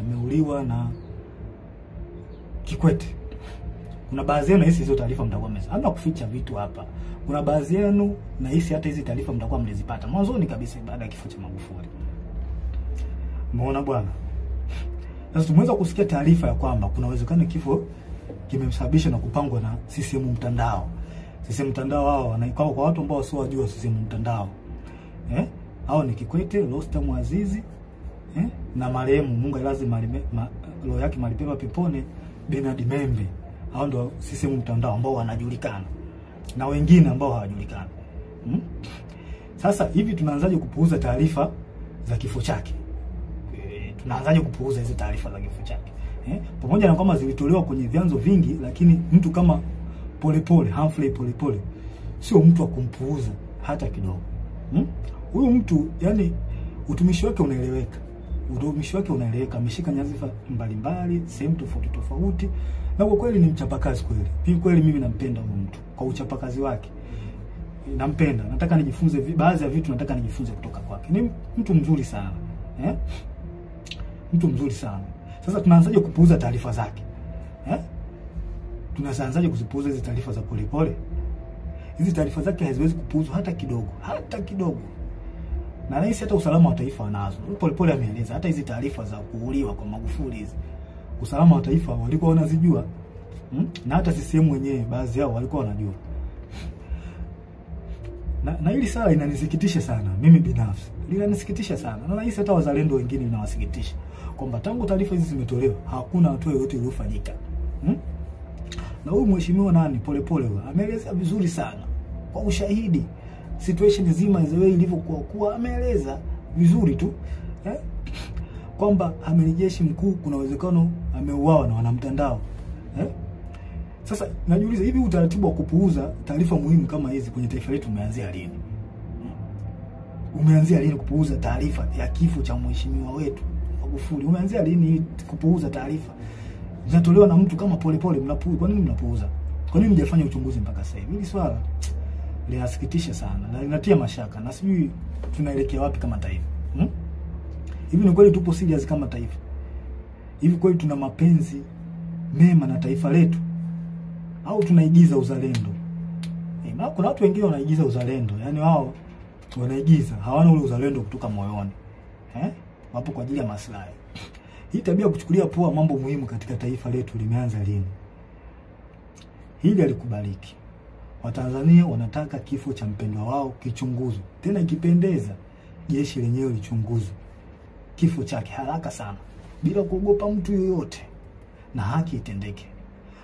ameuliwa na Kikwete. Kuna baadhi yenu hisi hizo taarifa mtakuwa mmeza. Hata kuficha vitu hapa. Kuna baadhi yenu na hisi hata hizi taarifa mtakuwa mlizipata mwanzoni kabisa baada ya kifo cha Magufuli. Umeona bwana? Sasa tumeweza kusikia taarifa ya kwamba kuna uwezekano kifo kimemsababisha na kupangwa na CCM mtandao. CCM mtandao hao kwa watu ambao sio wajua CCM mtandao. Hao ni Kikwete, Rostam Azizi, na marehemu Mungu lazima roho yake malipema peponi Bernard Membe. Hao ndio CCM mtandao ambao wanajulikana. Na wengine ambao hawajulikani. Sasa hivi tunaanzaje kupuuza taarifa za kifo chake? Tunaanzaje kupuuza hizo taarifa za kifo chake? Pamoja na kwamba zilitolewa kwenye vyanzo vingi, lakini mtu kama Humphrey Polepole sio mtu wa kumpuuza hata kidogo. Huyu mtu yani utumishi wake unaeleweka. Ameshika nyadhifa mbalimbali, sehemu tofauti. Na kwa kweli ni mchapakazi kweli. Kweli mimi nampenda huyu mtu kwa uchapakazi wake. Nampenda. Nataka nijifunze baadhi ya vitu, nataka nijifunze kutoka kwake. Ni mtu mzuri sana. Mtu mzuri sana. Sasa tunaanzaje kupuuza taarifa zake? Tunaanzaje kuzipuuza hizo taarifa za Polepole? Hizi taarifa zake haziwezi kupuuzwa hata kidogo. Na rais hata usalama wa taifa wanazo. Polepole ameeleza hata hizi taarifa za kuuliwa kwa Magufuli hizi, usalama wa taifa walikuwa wanazijua. Na hata CCM wenyewe baadhi yao walikuwa wanajua. Na hili sala inanisikitisha sana mimi binafsi. Linanisikitisha sana. Na rais hata wazalendo wengine inawasikitisha kwamba tangu taarifa hizi zimetolewa hakuna hatua yoyote iliyofanyika. Na huyu mheshimiwa Polepole ameeleza vizuri sana kwa ushahidi situation nzima ile ilivyokuwa, ameeleza vizuri tu kwamba amiri jeshi mkuu kuna uwezekano ameuawa na wanamtandao. Sasa najiuliza hivi utaratibu wa kupuuza taarifa muhimu kama hizi kwenye taifa letu umeanzia lini? Umeanzia lini kupuuza taarifa ya kifo cha mheshimiwa wetu Magufuli? Umeanzia lini kupuuza taarifa zinatolewa na mtu kama Polepole? Kwa nini mnapuuza? Kwa nini mjafanya uchunguzi mpaka sasa hivi? Hili swala linasikitisha sana na linatia mashaka, na sijui tunaelekea wapi kama taifa. Hivi ni kweli tupo serious kama taifa? Hivi kweli tuna mapenzi mema na taifa letu au tunaigiza uzalendo? Kuna watu wengine wanaigiza uzalendo, yani wao wanaigiza, hawana ule uzalendo kutoka moyoni. Wapo kwa ajili ya maslahi. Hii tabia kuchukulia poa mambo muhimu katika taifa letu limeanza lini? Hili alikubaliki. Watanzania wanataka kifo cha mpendwa wao kichunguzwe. Tena ikipendeza jeshi lenyewe lichunguzwe kifo chake haraka sana bila kuogopa mtu yoyote, na haki itendeke.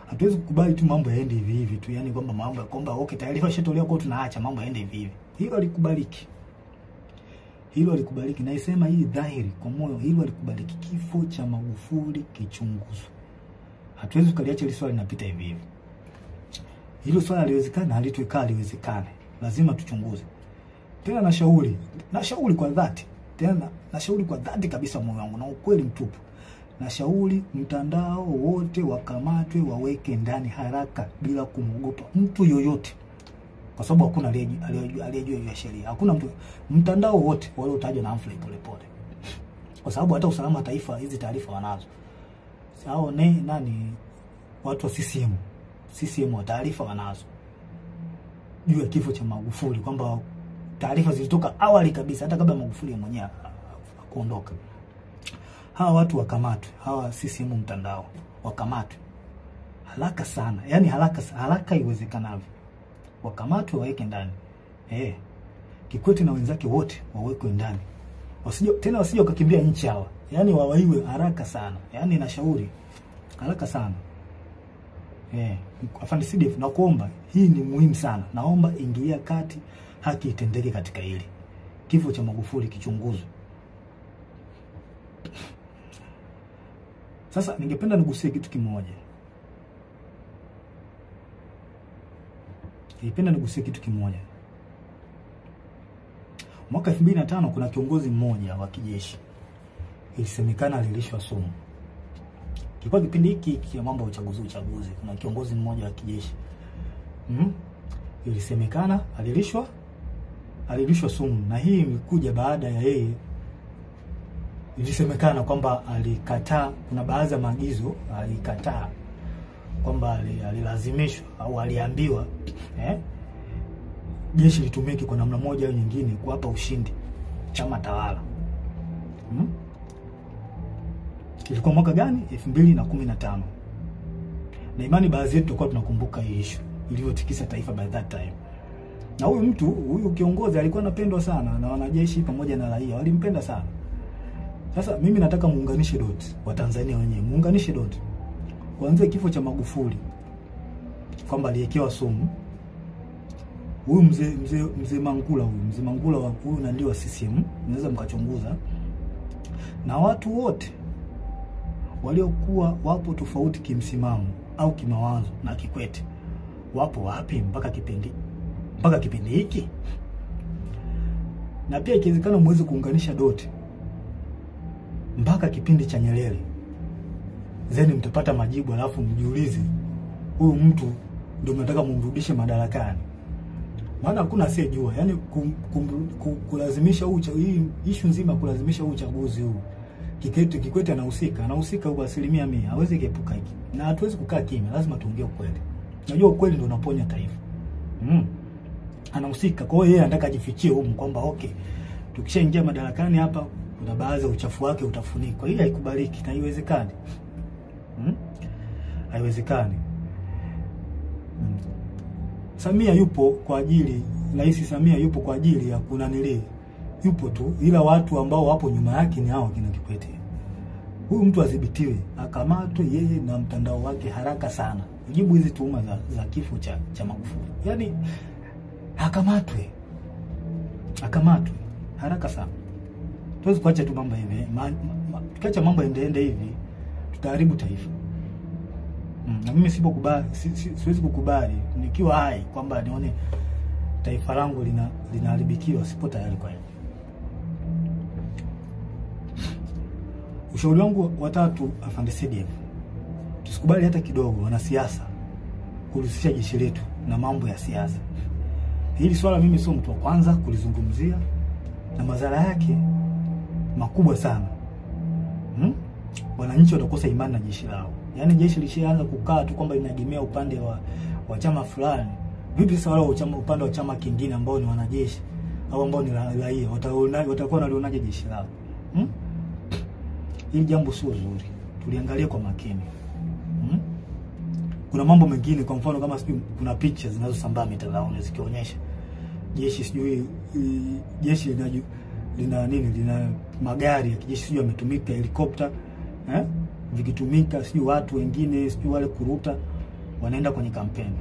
Hatuwezi kukubali tu mambo yaende hivi hivi tu, yani kwamba mambo ya kwamba taarifa ishatolewa kwa tunaacha mambo yaende hivi hivi. Hilo alikubaliki. Na isema hii dhahiri kwa moyo, hilo alikubaliki. Kifo cha Magufuli kichunguzwe. Hatuwezi kukaliacha ile swali linapita hivi hivi. Hilo swala haliwezekana, haliwezekane. Lazima tuchunguze. Tena nashauri kwa dhati. Tena nashauri kwa dhati kabisa moyo wangu na ukweli mtupu, nashauri mtandao wote wakamatwe, waweke ndani haraka bila kumwogopa mtu yoyote, kwa sababu hakuna aliyejua hiyo sheria. Hakuna mtu, mtandao wote wale utajwa na Humphrey Polepole, kwa sababu hata usalama wa taifa hizi taarifa wanazo. Hao nani watu wa CCM wa taarifa wanazo juu ya kifo cha Magufuli, kwamba taarifa zilitoka awali kabisa hata kabla Magufuli mwenyewe kuondoka. Hawa watu wakamatwe, hawa CCM mtandao wakamatwe haraka sana, yani haraka iwezekanavyo, wakamatwe waweke ndani. Kikwete na wenzake wote wawekwe ndani, wasije wakakimbia nchi hawa, yani wawaiwe haraka sana, yani nashauri haraka sana. Afande CDF, nakuomba, hii ni muhimu sana, naomba ingilia kati, haki itendeke katika hili. Kifo cha Magufuli kichunguzwe. Sasa ningependa nigusie kitu kimoja. Mwaka 2005 kuna kiongozi mmoja wa kijeshi ilisemekana alilishwa sumu. Kilikuwa kipindi hiki cha mambo ya uchaguzi, kuna kiongozi mmoja wa kijeshi ilisemekana alilishwa sumu, na hii imekuja baada ya yeye, ilisemekana kwamba alikataa, kuna baadhi ya maagizo alikataa, kwamba alilazimishwa au aliambiwa jeshi litumike kwa namna moja au nyingine kuwapa ushindi chama tawala. Ilikuwa mwaka gani? 2015. Na imani baadhi yetu tulikuwa tunakumbuka hii issue iliyotikisa taifa by that time. Na huyu kiongozi alikuwa anapendwa sana na wanajeshi pamoja na raia, walimpenda sana. Sasa mimi nataka muunganishe dot, wa Tanzania wenyewe muunganishe dot. Kuanzia kifo cha Magufuli kwamba aliyekewa sumu, huyu mzee Mangula huyu na ndio wa CCM, mnaweza mkachunguza, na watu wote waliokuwa wapo tofauti kimsimamo au kimawazo na Kikwete wapo wapi mpaka kipindi hiki? Na pia ikiwezekana muweze kuunganisha dot mpaka kipindi cha Nyerere, zeni mtapata majibu, alafu mjiulize huyu mtu ndio mnataka mumrudishe madarakani. Maana hakuna asiyejua, yani kulazimisha hii issue nzima, kulazimisha uchaguzi huu. Kikwete anahusika kwa 100%, hawezi kuepuka hiki. Na hatuwezi kukaa kimya, lazima tuongee ukweli. Unajua ukweli ndio unaponya taifa. Anahusika, kwa hiyo yeye anataka ajifichie huko kwamba okay, tukishaingia madarakani hapa kuna baadhi ya uchafu wake utafunikwa. Hii haikubaliki na haiwezekani. Haiwezekani. Samia yupo kwa ajili, Rais Samia yupo kwa ajili ya kunanili, yupo tu, ila watu ambao wapo nyuma yake ni hao kina Kikwete. Huyu mtu adhibitiwe, akamatwe yeye na mtandao wake haraka sana, ujibu hizi tuhuma za kifo cha Magufuli. Yani akamatwe haraka sana. Tuwezi kuacha tu mambo hivi. Tukiacha mambo ende hivi tutaharibu taifa. Na mimi siwezi kukubali nikiwa hai kwamba nione taifa langu linaharibikiwa, sipo tayari kwa hiyo. Ushauri wangu wa tatu, Afande CDF, tusikubali hata kidogo wanasiasa kuhusisha jeshi letu na mambo ya siasa. Hili swala mimi sio mtu wa kwanza kulizungumzia, na madhara yake makubwa sana. Wananchi watakosa imani na jeshi lao. Yaani jeshi lishaanza kukaa tu kwamba linaegemea upande wa chama fulani. Vipi sasa wale upande wa chama kingine ambao ni wanajeshi au ambao ni raia watakuwa wanalionaje jeshi lao? Hili jambo sio zuri. Tuliangalia kwa makini. Kuna mambo mengine, kwa mfano kama kuna picha zinazosambaa mitandaoni zikionyesha jeshi lina magari ya kijeshi sio yametumika, helikopta vikitumika, sio watu wengine sio wale kuruta wanaenda kwenye kampeni.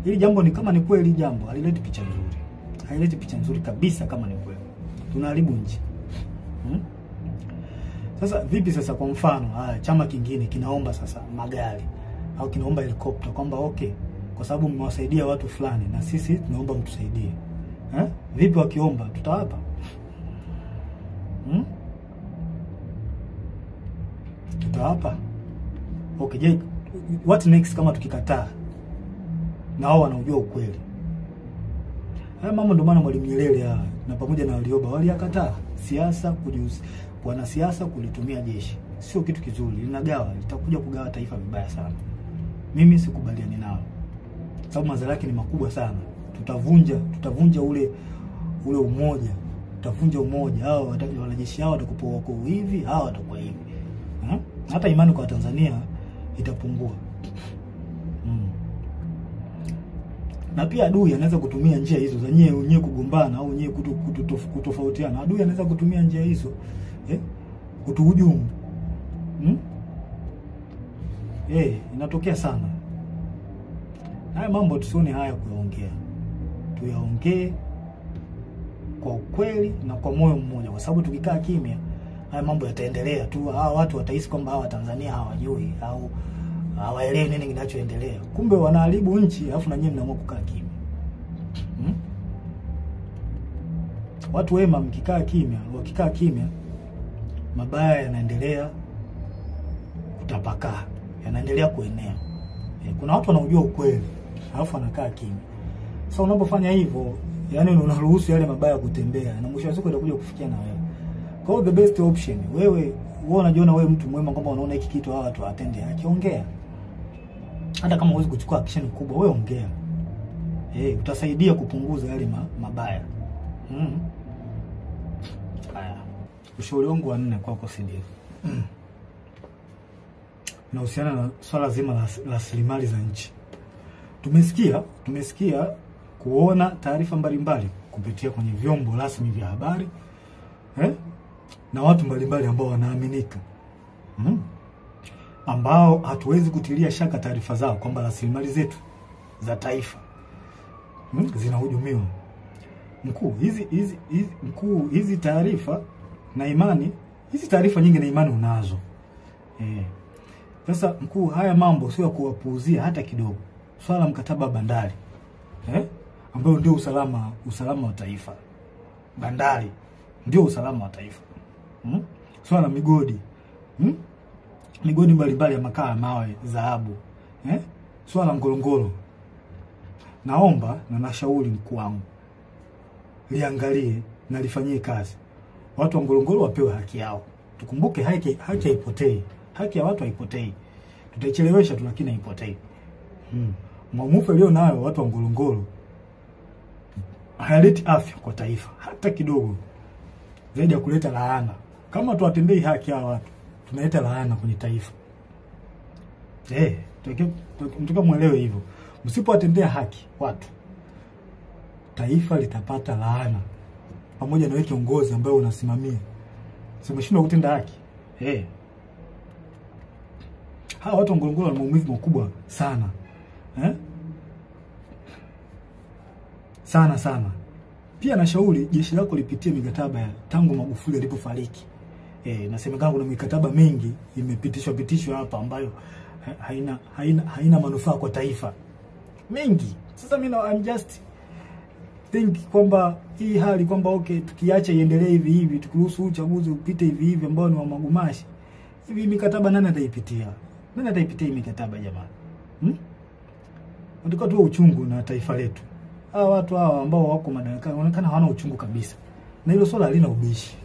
Hili jambo ni kama ni kweli, jambo halileti picha nzuri. Haileti picha nzuri kabisa kama ni kweli. Tunaharibu nchi. Sasa vipi sasa, kwa mfano chama kingine kinaomba sasa magari au kinaomba helikopta kwamba okay, kwa sababu mmewasaidia watu fulani na sisi tunaomba mtusaidie. Vipi wakiomba tutawapa? tutawapa? Okay, je, what next kama tukikataa? Na wao wanaujua ukweli. Haya mambo ndio maana Mwalimu Nyerere na pamoja na Warioba waliyakataa siasa, wana siasa kulitumia jeshi. Sio kitu kizuri, linagawa, litakuja kugawa taifa vibaya sana. Mimi sikubaliani nao. Sababu madhara yake ni makubwa sana. Tutavunja ule umoja. Tutavunja umoja. Hao wanajeshi hao watakuwa wako hivi, hao watakuwa hivi. Hata imani kwa Tanzania itapungua. Na pia adui anaweza kutumia njia hizo za nyewe kugombana au nyewe kutofautiana. Adui anaweza kutumia njia hizo kutuhujumu. Inatokea sana. Haya mambo tusione haya kuyaongea. Tuyaongee kwa ukweli na kwa moyo mmoja, kwa sababu tukikaa kimya haya mambo yataendelea tu. Hawa watu watahisi kwamba hawa Tanzania hawajui au hawaelewi nini kinachoendelea. Kumbe wanaharibu nchi alafu na nyinyi mnaamua kukaa kimya. Watu wema wakikaa kimya, mabaya yanaendelea kutapakaa, yanaendelea kuenea. Kuna watu wanaojua ukweli alafu wanakaa kimya. Sasa unapofanya hivyo, yani unaruhusu yale mabaya kutembea na mwisho wa siku itakuja kufikia na wewe. Kwa hiyo the best option, wewe unajiona wewe mtu mwema kwamba unaona hiki kitu hawa watu watende haki, ongea. Hata kama huwezi kuchukua action kubwa, wewe ongea. Utasaidia kupunguza yale mabaya. Haya. Ushauri wangu wa 4 kwako CDF. Unahusiana na swala zima la rasilimali za nchi. Tumesikia kuona taarifa mbalimbali kupitia kwenye vyombo rasmi vya habari na watu mbalimbali ambao wanaaminika, ambao hatuwezi kutilia shaka taarifa zao kwamba rasilimali zetu za taifa zinahujumiwa. Hizi taarifa na imani, hizi taarifa nyingi na imani unazo. Sasa mkuu, haya mambo sio kuwapuuzia hata kidogo. Swala mkataba bandari ambao ndio usalama wa taifa. Bandari ndio usalama wa taifa. Swala migodi. Migodi mbalimbali ya makaa, mawe, dhahabu. Swala Ngorongoro. Naomba na nashauri mkuu wangu liangalie na lifanyie kazi. Watu wa Ngorongoro wapewe haki yao. Tukumbuke haki haipotei. Haki ya watu haipotei. Tutaichelewesha tu lakini haipotei. Maumivu leo nayo watu wa Ngorongoro hayaleti afya kwa taifa hata kidogo. Zaidi ya kuleta laana. Kama tuwatendei haki ya watu, tunaleta laana kwenye taifa. Mtaka muelewe hivyo. Msipowatendea haki watu, taifa litapata laana. Pamoja na wewe kiongozi ambaye unasimamia. Umeshindwa kutenda haki. Hawa watu wa Ngorongoro wana maumivu makubwa sana. Sana. Pia nashauri jeshi lako lipitie mikataba ya tangu Magufuli alipofariki. Nasemekana kuna mikataba mingi imepitishwa hapa ambayo haina manufaa kwa taifa. Mengi. Sasa mimi I'm just think kwamba hii hali kwamba tukiacha iendelee hivi tukiruhusu uchaguzi upite hivi ambao ni wa magumashi. Hivi mikataba nani ataipitia? Nani ataipitia hii mikataba jamani? Ndiko tu uchungu na taifa letu. Hawa watu hawa ambao wako madarakani wanaonekana hawana uchungu kabisa. Na hilo swala halina ubishi.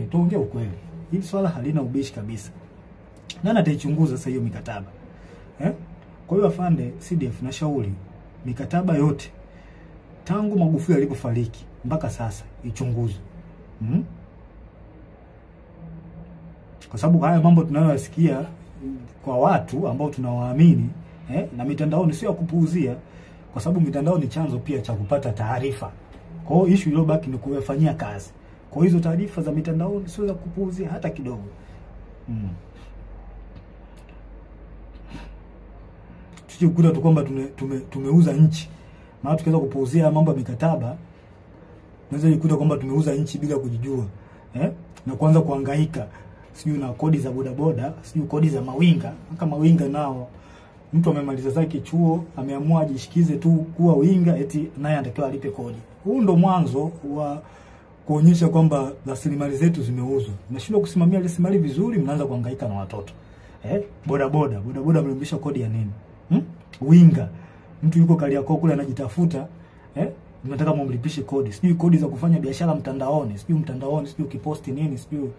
Tuongee ukweli. Hili swala halina ubishi kabisa. Nani ataichunguza sasa hiyo mikataba? Kwa hiyo afande CDF na shauri mikataba yote tangu Magufuli alipofariki mpaka sasa ichunguzwe. Kwa sababu haya mambo tunayoyasikia kwa watu ambao tunawaamini na mitandaoni sio ya kupuuzia, kwa sababu mitandao ni chanzo pia cha kupata taarifa. Kwa hiyo issue iliyobaki ni kufanyia kazi. Kwa hizo taarifa za mitandaoni sio za kupuuzia hata kidogo. Tukikuta tu kwamba tumeuza nchi. Maana tukianza kupuuzia mambo ya mikataba, tunaweza kukuta kwamba tumeuza nchi bila kujijua. Na kuanza kuhangaika sijui na kodi za bodaboda, sijui kodi za mawinga. Kama mawinga nao mtu amemaliza zake chuo, ameamua ajishikize tu kuwa winga eti naye anatakiwa alipe kodi. Huu ndo mwanzo kuonyesha kwamba rasilimali zetu zimeuzwa. Mnashindwa kusimamia rasilimali vizuri, mnaanza kuhangaika na watoto. Boda mlimbisha kodi ya nini? Winga. Mtu yuko Kariakoo kule anajitafuta, mnataka mumlipishe kodi. Sijui kodi za kufanya biashara mtandaoni, sijui ukiposti nini, sijui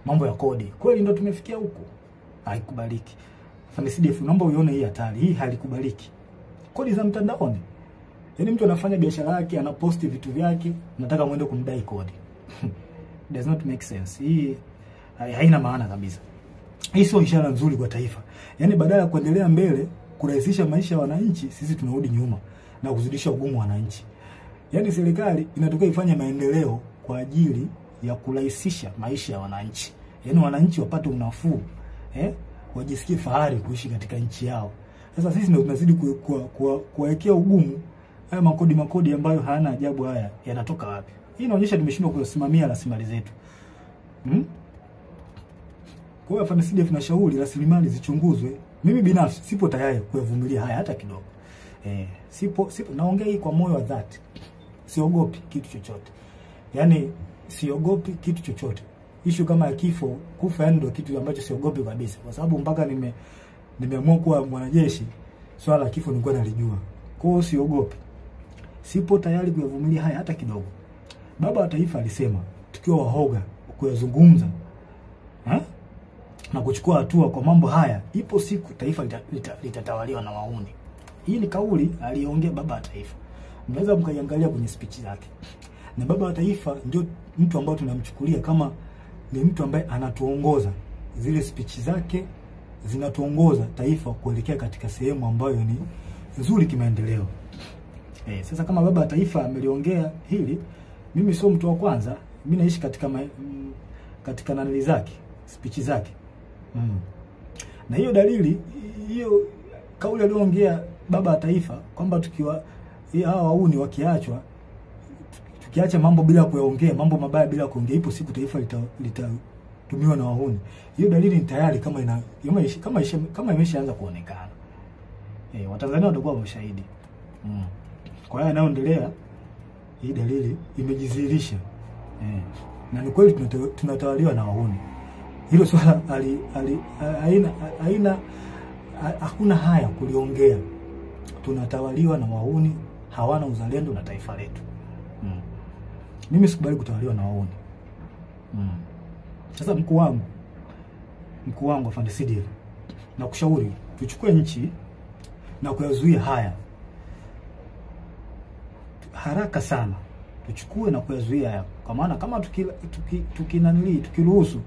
mambo ya kodi. Kweli ndio tumefikia huko. Haikubaliki. FANICDF, naomba uione hii hatari. Hii halikubaliki. Kodi za mtandaoni. Yaani mtu anafanya biashara yake, anaposti vitu vyake, nataka muende kumdai kodi. Does not make sense. Hii haina maana kabisa. Hii sio ishara nzuri kwa taifa. Yaani badala ya kuendelea mbele, kurahisisha maisha ya wananchi, sisi tunarudi nyuma na kuzidisha ugumu wa wananchi. Yaani serikali inatoka ifanye maendeleo kwa ajili ya kurahisisha maisha ya wananchi. Yaani wananchi wapate unafuu, wajisikie fahari kuishi katika nchi yao. Sasa sisi ndio tunazidi kuwekea ugumu. Haya makodi ambayo hayana ajabu haya yanatoka wapi? Hii inaonyesha tumeshindwa kusimamia rasilimali zetu. Kwa hiyo FANICDF tunashauri rasilimali zichunguzwe. Mimi binafsi sipo tayari kuvumilia haya hata kidogo. Sipo naongea hii kwa moyo wa dhati. Siogopi kitu chochote. Yaani siogopi kitu chochote. Issue kama ya kifo, kufa ndio kitu ambacho siogopi kabisa. Kwa sababu mpaka nimeamua kuwa mwanajeshi, swala la kifo nilikuwa nalijua. Kwa hiyo siogopi. Sipo tayari kuvumilia haya hata kidogo. Baba wa taifa alisema tukiwa wahoga kuyazungumza na kuchukua hatua kwa mambo haya, ipo siku taifa litatawaliwa na wahuni. Hii ni kauli aliongea baba wa taifa. Mnaweza mkaiangalia kwenye speech zake. Na baba wa taifa ndio mtu ambaye tunamchukulia kama ni mtu ambaye anatuongoza. Zile speech zake zinatuongoza taifa kuelekea katika sehemu ambayo ni nzuri kimaendeleo. Sasa kama baba wa taifa ameliongea hili, mimi sio mtu wa kwanza. Mimi naishi katika nanili zake, speech zake. Na hiyo dalili, hiyo kauli aliyoongea baba wa taifa kwamba tukiwa hawa wauni wakiachwa, tukiacha mambo bila kuyaongea, mambo mabaya bila kuongea, ipo siku taifa litatumiwa na wahuni. Hiyo dalili ni tayari kama imeshaanza kuonekana. Watanzania watakuwa washahidi. Kwa hiyo yanayoendelea, hii dalili imejidhihirisha. Na ni kweli tunatawaliwa na wahuni. Hilo swala hakuna haya kuliongea. Tunatawaliwa na wahuni, hawana uzalendo na taifa letu. Mimi sikubali kutawaliwa na wahuni. Sasa mkuu wangu FANICDF, na kushauri tuchukue nchi na kuyazuia haya haraka sana. Tuchukue na kuyazuia haya. Kwa maana kama tukiruhusu,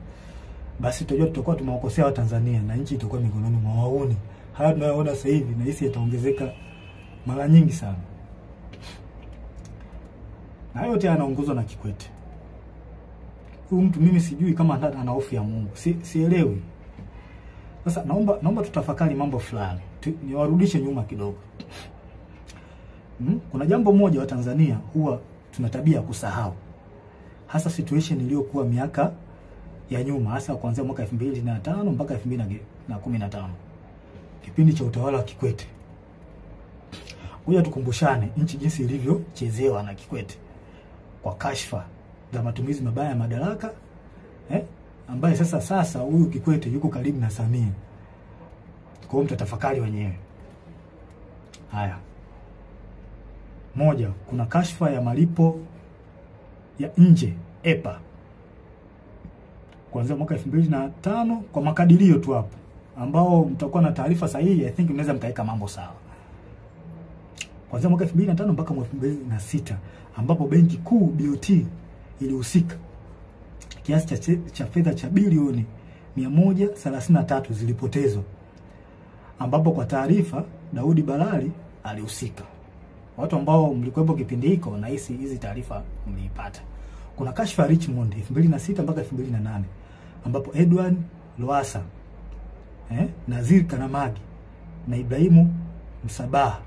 basi tutakuwa tumewakosea Watanzania na nchi itakuwa mikononi mwa wahuni. Haya tunayoona sasa hivi na hisi yataongezeka mara nyingi sana. Na yote yanaongozwa na Kikwete. Huyu mtu mimi sijui kama ana hofu ya Mungu. Sielewi. Sasa naomba tutafakari mambo fulani. Niwarudishe nyuma kidogo. Kuna jambo moja wa Tanzania huwa tuna tabia ya kusahau. Hasa situation iliyokuwa miaka ya nyuma, hasa kuanzia mwaka 2005 mpaka 2015. Kipindi cha utawala wa Kikwete. Ngoja tukumbushane nchi jinsi ilivyochezewa na Kikwete kwa kashfa za matumizi mabaya ya madaraka, ambaye sasa huyu Kikwete yuko karibu na Samia. Kwa hiyo mtatafakari wenyewe. Haya. Moja, kuna kashfa ya malipo ya nje EPA. Kuanzia mwaka 2005 kwa makadirio tu hapo, ambao mtakuwa na taarifa sahihi, I think mnaweza mkaweka mambo sawa. Kuanzia mwaka 2005 mpaka mwaka 2006, ambapo benki kuu BOT ilihusika. Kiasi cha fedha cha bilioni 133 zilipotezwa. Ambapo kwa taarifa Daudi Balali alihusika. Watu ambao mlikuwepo kipindi hiko na hizi taarifa mliipata. Kuna kashfa Richmond 2006 mpaka 2008, ambapo Edward Lowassa, Nazir Kanamagi na Ibrahimu Msabaha,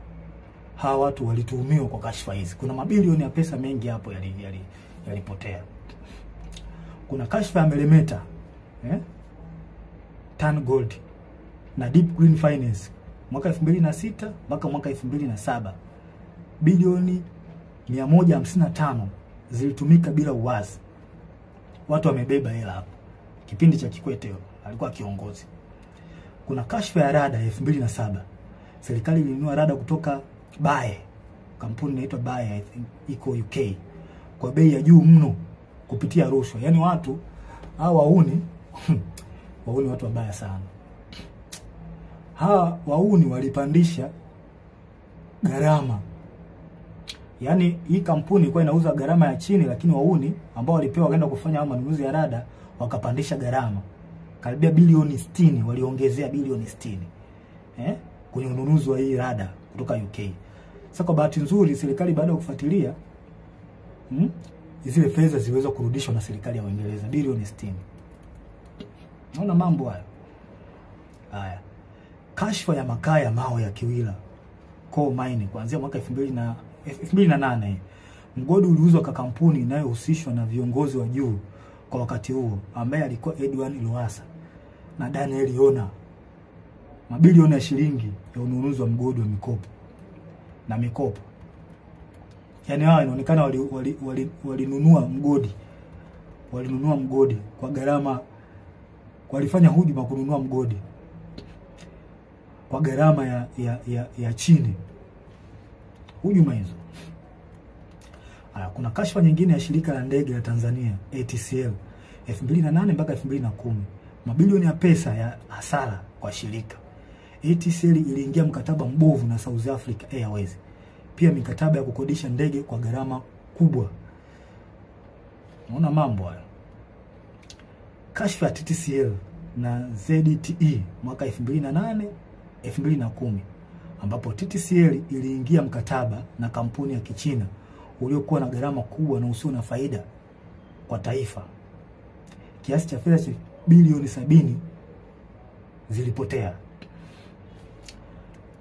hawa watu walituhumiwa kwa kashfa hizi. Kuna mabilioni ya pesa mengi hapo yalipotea. Kuna kashfa ya Meremeta, Tan Gold na Deep Green Finance mwaka 2006 mpaka mwaka 2007. Bilioni 155 zilitumika bila uwazi. Watu wamebeba hela hapo. Kipindi cha Kikwete alikuwa kiongozi. Kuna kashfa ya rada ya 2007. Serikali ilinunua rada kutoka Bae. Kampuni inaitwa Bae, I think iko UK. Kwa bei ya juu mno kupitia rushwa. Yaani watu hawa wauni watu wabaya sana. Hawa wauni walipandisha gharama. Yaani hii kampuni ilikuwa inauza gharama ya chini, lakini wauni ambao walipewa kwenda kufanya manunuzi ya rada wakapandisha gharama. Karibia bilioni 60, waliongezea bilioni 60. Kwenye ununuzi wa hii rada kutoka UK. Sasa kwa bahati nzuri serikali baada ya kufuatilia zile fedha ziweza kurudishwa na serikali ya Uingereza, bilioni 60. Naona mambo haya. Haya. Kashfa ya makaa ya mawe ya Kiwila Coal Mining kuanzia mwaka 2008. Mgodi uliuzwa kwa kampuni inayohusishwa na viongozi wa juu kwa wakati huo ambaye alikuwa Edward Lowassa na Daniel Yona. Mabilioni ya shilingi ya ununuzi wa mgodi wa mikopo. Yaani hawa inaonekana walinunua mgodi. Walinunua mgodi kwa gharama, walifanya hujuma kununua mgodi kwa gharama ya chini. Hujuma hizo. Kuna kashfa nyingine ya shirika la ndege la Tanzania ATCL 2008 mpaka 2010. Mabilioni ya pesa ya hasara kwa shirika. ATCL iliingia mkataba mbovu na South Africa Airways. Pia mikataba ya kukodisha ndege kwa gharama kubwa. Unaona mambo haya. Kashfa ya TTCL na ZTE mwaka 2008 2010 ambapo TTCL iliingia mkataba na kampuni ya Kichina uliokuwa na gharama kubwa na usio na faida kwa taifa. Kiasi cha fedha cha bilioni 70 zilipotea.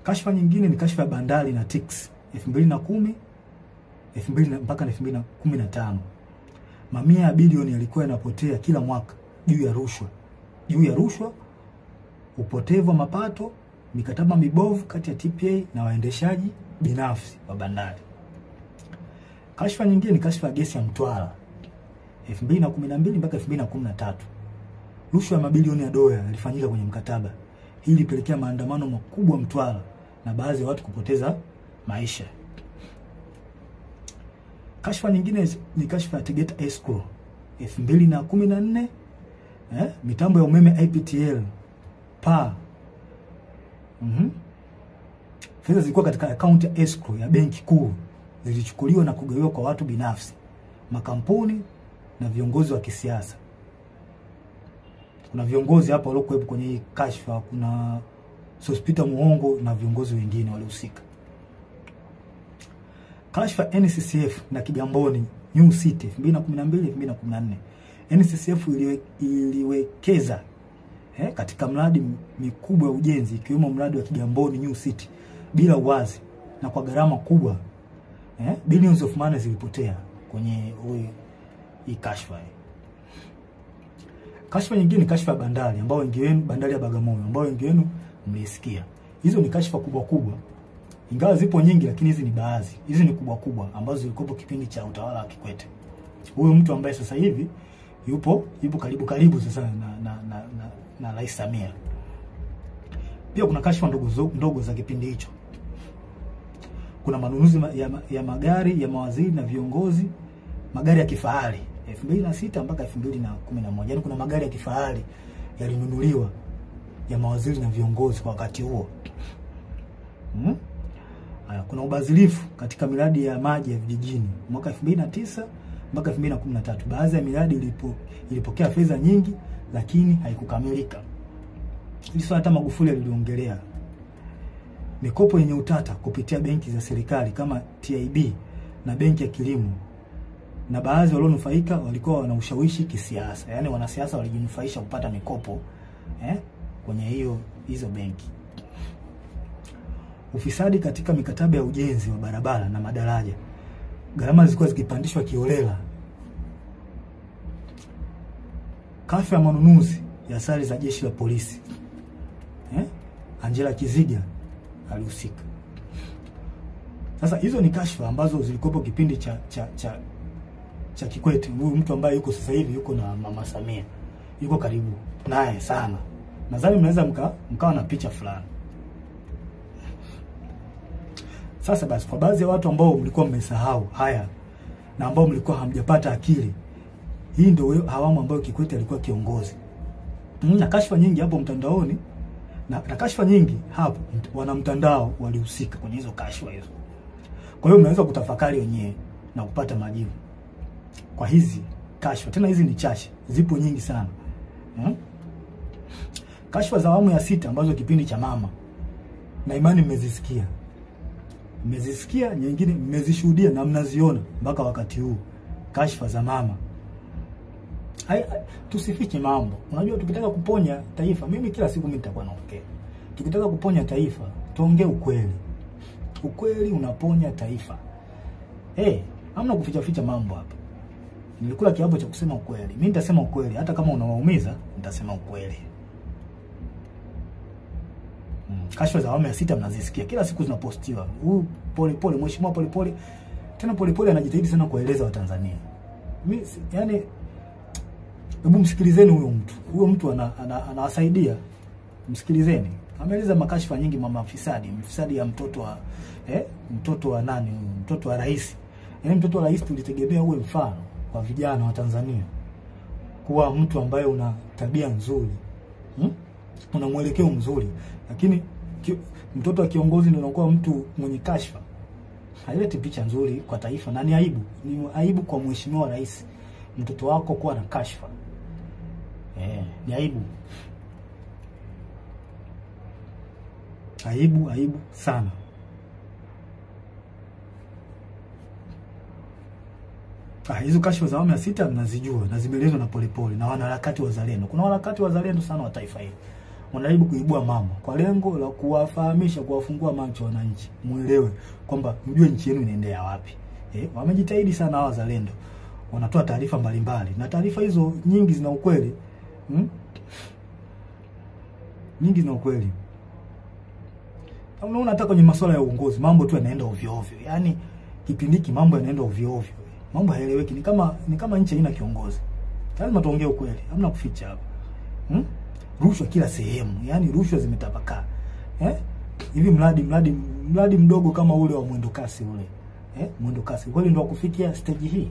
Kashfa nyingine ni kashfa ya bandari na TICS 2010 mpaka 2015. Mamia ya bilioni yalikuwa yanapotea kila mwaka juu ya rushwa, upotevu wa mapato, mikataba mibovu kati ya TPA na waendeshaji binafsi wa bandari. Kashfa nyingine ni kashfa ya gesi ya Mtwara 2012 mpaka 2013. Rushwa ya mabilioni ya dola yalifanyika kwenye mkataba. Hii ilipelekea maandamano makubwa Mtwara na baadhi ya watu kupoteza maisha. Kashfa nyingine ni kashfa ya Tegeta Escrow 2014, mitambo ya umeme IPTL PA. Fedha zilikuwa katika account ya escrow ya benki kuu zilichukuliwa na kugawiwa kwa watu binafsi, makampuni na viongozi wa kisiasa. Kuna viongozi hapa waliokuwepo kwenye hii kashfa, kuna Sospita Muongo na viongozi wengine walihusika. Kashfa NCCF na Kigamboni New City 2012-2014. NCCF iliwekeza katika mradi mikubwa ya ujenzi ikiwemo mradi wa Kigamboni New City bila uwazi na kwa gharama kubwa. Billions of money zilipotea kwenye hii kashfa. Kashfa nyingine ni kashfa ya bandari ambao wengi wenu, bandari ya Bagamoyo ambao wengi wenu mlisikia. Hizo ni kashfa kubwa. Ingawa zipo nyingi lakini hizi ni baadhi. Hizi ni kubwa ambazo zilikuwa kipindi cha utawala wa Kikwete. Huyo mtu ambaye sasa hivi yupo karibu sasa na Rais Samia. Pia kuna kashfa ndogo za kipindi hicho. Kuna manunuzi ya magari ya mawaziri na viongozi, magari ya kifahari 2006 mpaka 2011. Yaani kuna magari ya kifahari yalinunuliwa ya mawaziri na viongozi kwa wakati huo. Kuna ubadhirifu katika miradi ya maji ya vijijini mwaka 2009 mpaka 2013. Baadhi ya miradi ilipokea fedha nyingi lakini haikukamilika. Hili swala hata Magufuli aliliongelea. Mikopo yenye utata kupitia benki za serikali kama TIB na benki ya kilimo, na baadhi walionufaika walikuwa wana ushawishi kisiasa. Yaani wanasiasa walijinufaisha kupata mikopo kwenye hizo benki. Ufisadi katika mikataba ya ujenzi wa barabara na madaraja. Gharama zilikuwa zikipandishwa kiholela. Kashfa ya manunuzi ya sare za jeshi la polisi. Angela Kiziga alihusika. Sasa hizo ni kashfa ambazo zilikuwa kipindi cha Kikwete, huyu mtu ambaye yuko sasa hivi yuko na Mama Samia, yuko karibu naye sana. Nadhani mnaweza mkawa na picha fulani. Sasa basi, kwa baadhi ya watu ambao mlikuwa mmesahau haya na ambao mlikuwa hamjapata akili, hii ndio awamu ambayo Kikwete alikuwa kiongozi. Na kashfa nyingi hapo mtandaoni, na kashfa nyingi hapo wana mtandao walihusika kwenye hizo kashfa hizo. Kwa hiyo mnaweza kutafakari wenyewe na kupata majibu kwa hizi kashfa. Tena hizi ni chache, zipo nyingi sana. Kashfa za awamu ya 6 ambazo kipindi cha mama, na imani mmezisikia. Mmezisikia, nyingine mmezishuhudia na mnaziona mpaka wakati huu. Kashfa za mama. Tusifiche mambo. Unajua tukitaka kuponya taifa, mimi kila siku mimi nitakuwa naongea. Tukitaka kuponya taifa, tuongee ukweli. Ukweli unaponya taifa. Hamna kuficha mambo hapa. Nilikula kiapo cha kusema ukweli. Mimi nitasema ukweli, hata kama unawaumiza, nitasema ukweli. Kashfa za awamu ya 6 mnazisikia kila siku zinapostiwa. Pole mheshimiwa pole. Tena pole anajitahidi sana kueleza Watanzania. Mimi yani, hebu msikilizeni huyo mtu. Huyo mtu anawasaidia. Msikilizeni. Ameeleza makashfa nyingi, mama mfisadi ya mtoto wa nani? Mtoto wa rais. Yaani mtoto wa rais tulitegemea uwe mfano kwa vijana wa Tanzania. Kuwa mtu ambaye una tabia nzuri. Una mwelekeo mzuri. Lakini mtoto wa kiongozi ndio anakuwa mtu mwenye kashfa. Haileti picha nzuri kwa taifa, na ni aibu. Ni aibu kwa mheshimiwa rais mtoto wako kuwa na kashfa. Ni aibu. Aibu sana. Hizo kashfa za awamu ya 6 mnazijua na zimeelezwa na Polepole na wanaharakati wazalendo. Kuna wanaharakati wazalendo sana wa taifa hili. Wanajaribu kuibua mambo kwa lengo la kuwafahamisha, kuwafungua macho wananchi, muelewe kwamba mjue nchi yenu inaendea wapi. Wamejitahidi sana hawa wazalendo. Wanatoa taarifa mbalimbali na taarifa hizo nyingi zina ukweli. Nyingi zina ukweli. Unaona hata kwenye masuala ya uongozi mambo tu yanaenda ovyo ovyo. Yaani kipindi hiki mambo yanaenda ovyo ovyo. Mambo haeleweki, ni kama nchi haina kiongozi. Lazima tuongee ukweli, hamna kuficha hapa. Rushwa kila sehemu, yani rushwa zimetapakaa. Hivi mradi mdogo kama ule wa mwendo kasi ule. Mwendo kasi. Kweli ndio kufikia stage hii.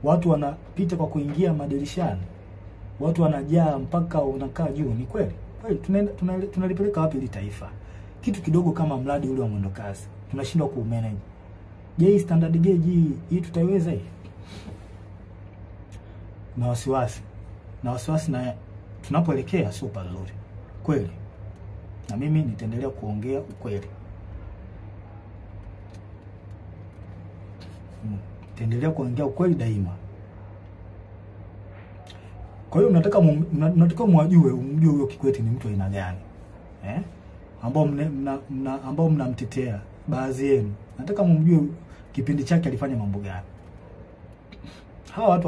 Watu wanapita kwa kuingia madirishani. Watu wanajaa mpaka unakaa juu. Ni kweli? Kweli tunalipeleka wapi hili taifa? Kitu kidogo kama mradi ule wa mwendo kasi tunashindwa kuumanage. Je, standard gauge hii tutaiweza hii? Na wasiwasi na tunapoelekea sio pazuri. Kweli. Na mimi nitaendelea kuongea ukweli. Nitaendelea kuongea ukweli daima. Kwa hiyo nataka mwajue, umjue huyo Kikwete ni mtu aina gani. Ambao mnamtetea baadhi yenu. Nataka mumjue kipindi chake alifanya mambo gani. Hawa watu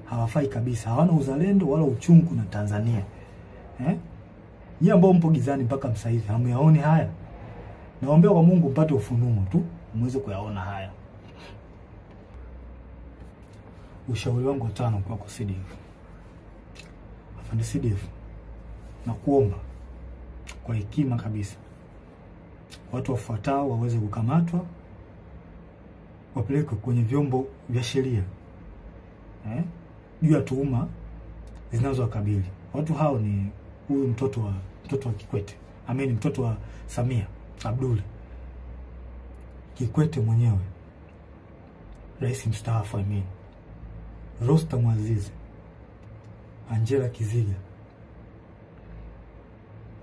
hawafai kabisa. Hawana uzalendo wala uchungu na Tanzania. Nyie ambao mpo gizani mpaka sasa hivi hamuyaoni haya. Naomba kwa Mungu mpate ufunuo tu muweze kuyaona haya. Ushauri wangu wa 5 kwa CDF. Afande CDF, na kuomba kwa hekima kabisa, watu wafuatao waweze kukamatwa, wapelekwe kwenye vyombo vya sheria juu ya tuhuma zinazowakabili. Watu hao ni huyu mtoto wa Kikwete, mtoto wa Samia Abdul Kikwete mwenyewe, rais mstaafu Rostam Aziz, Angela Kiziga,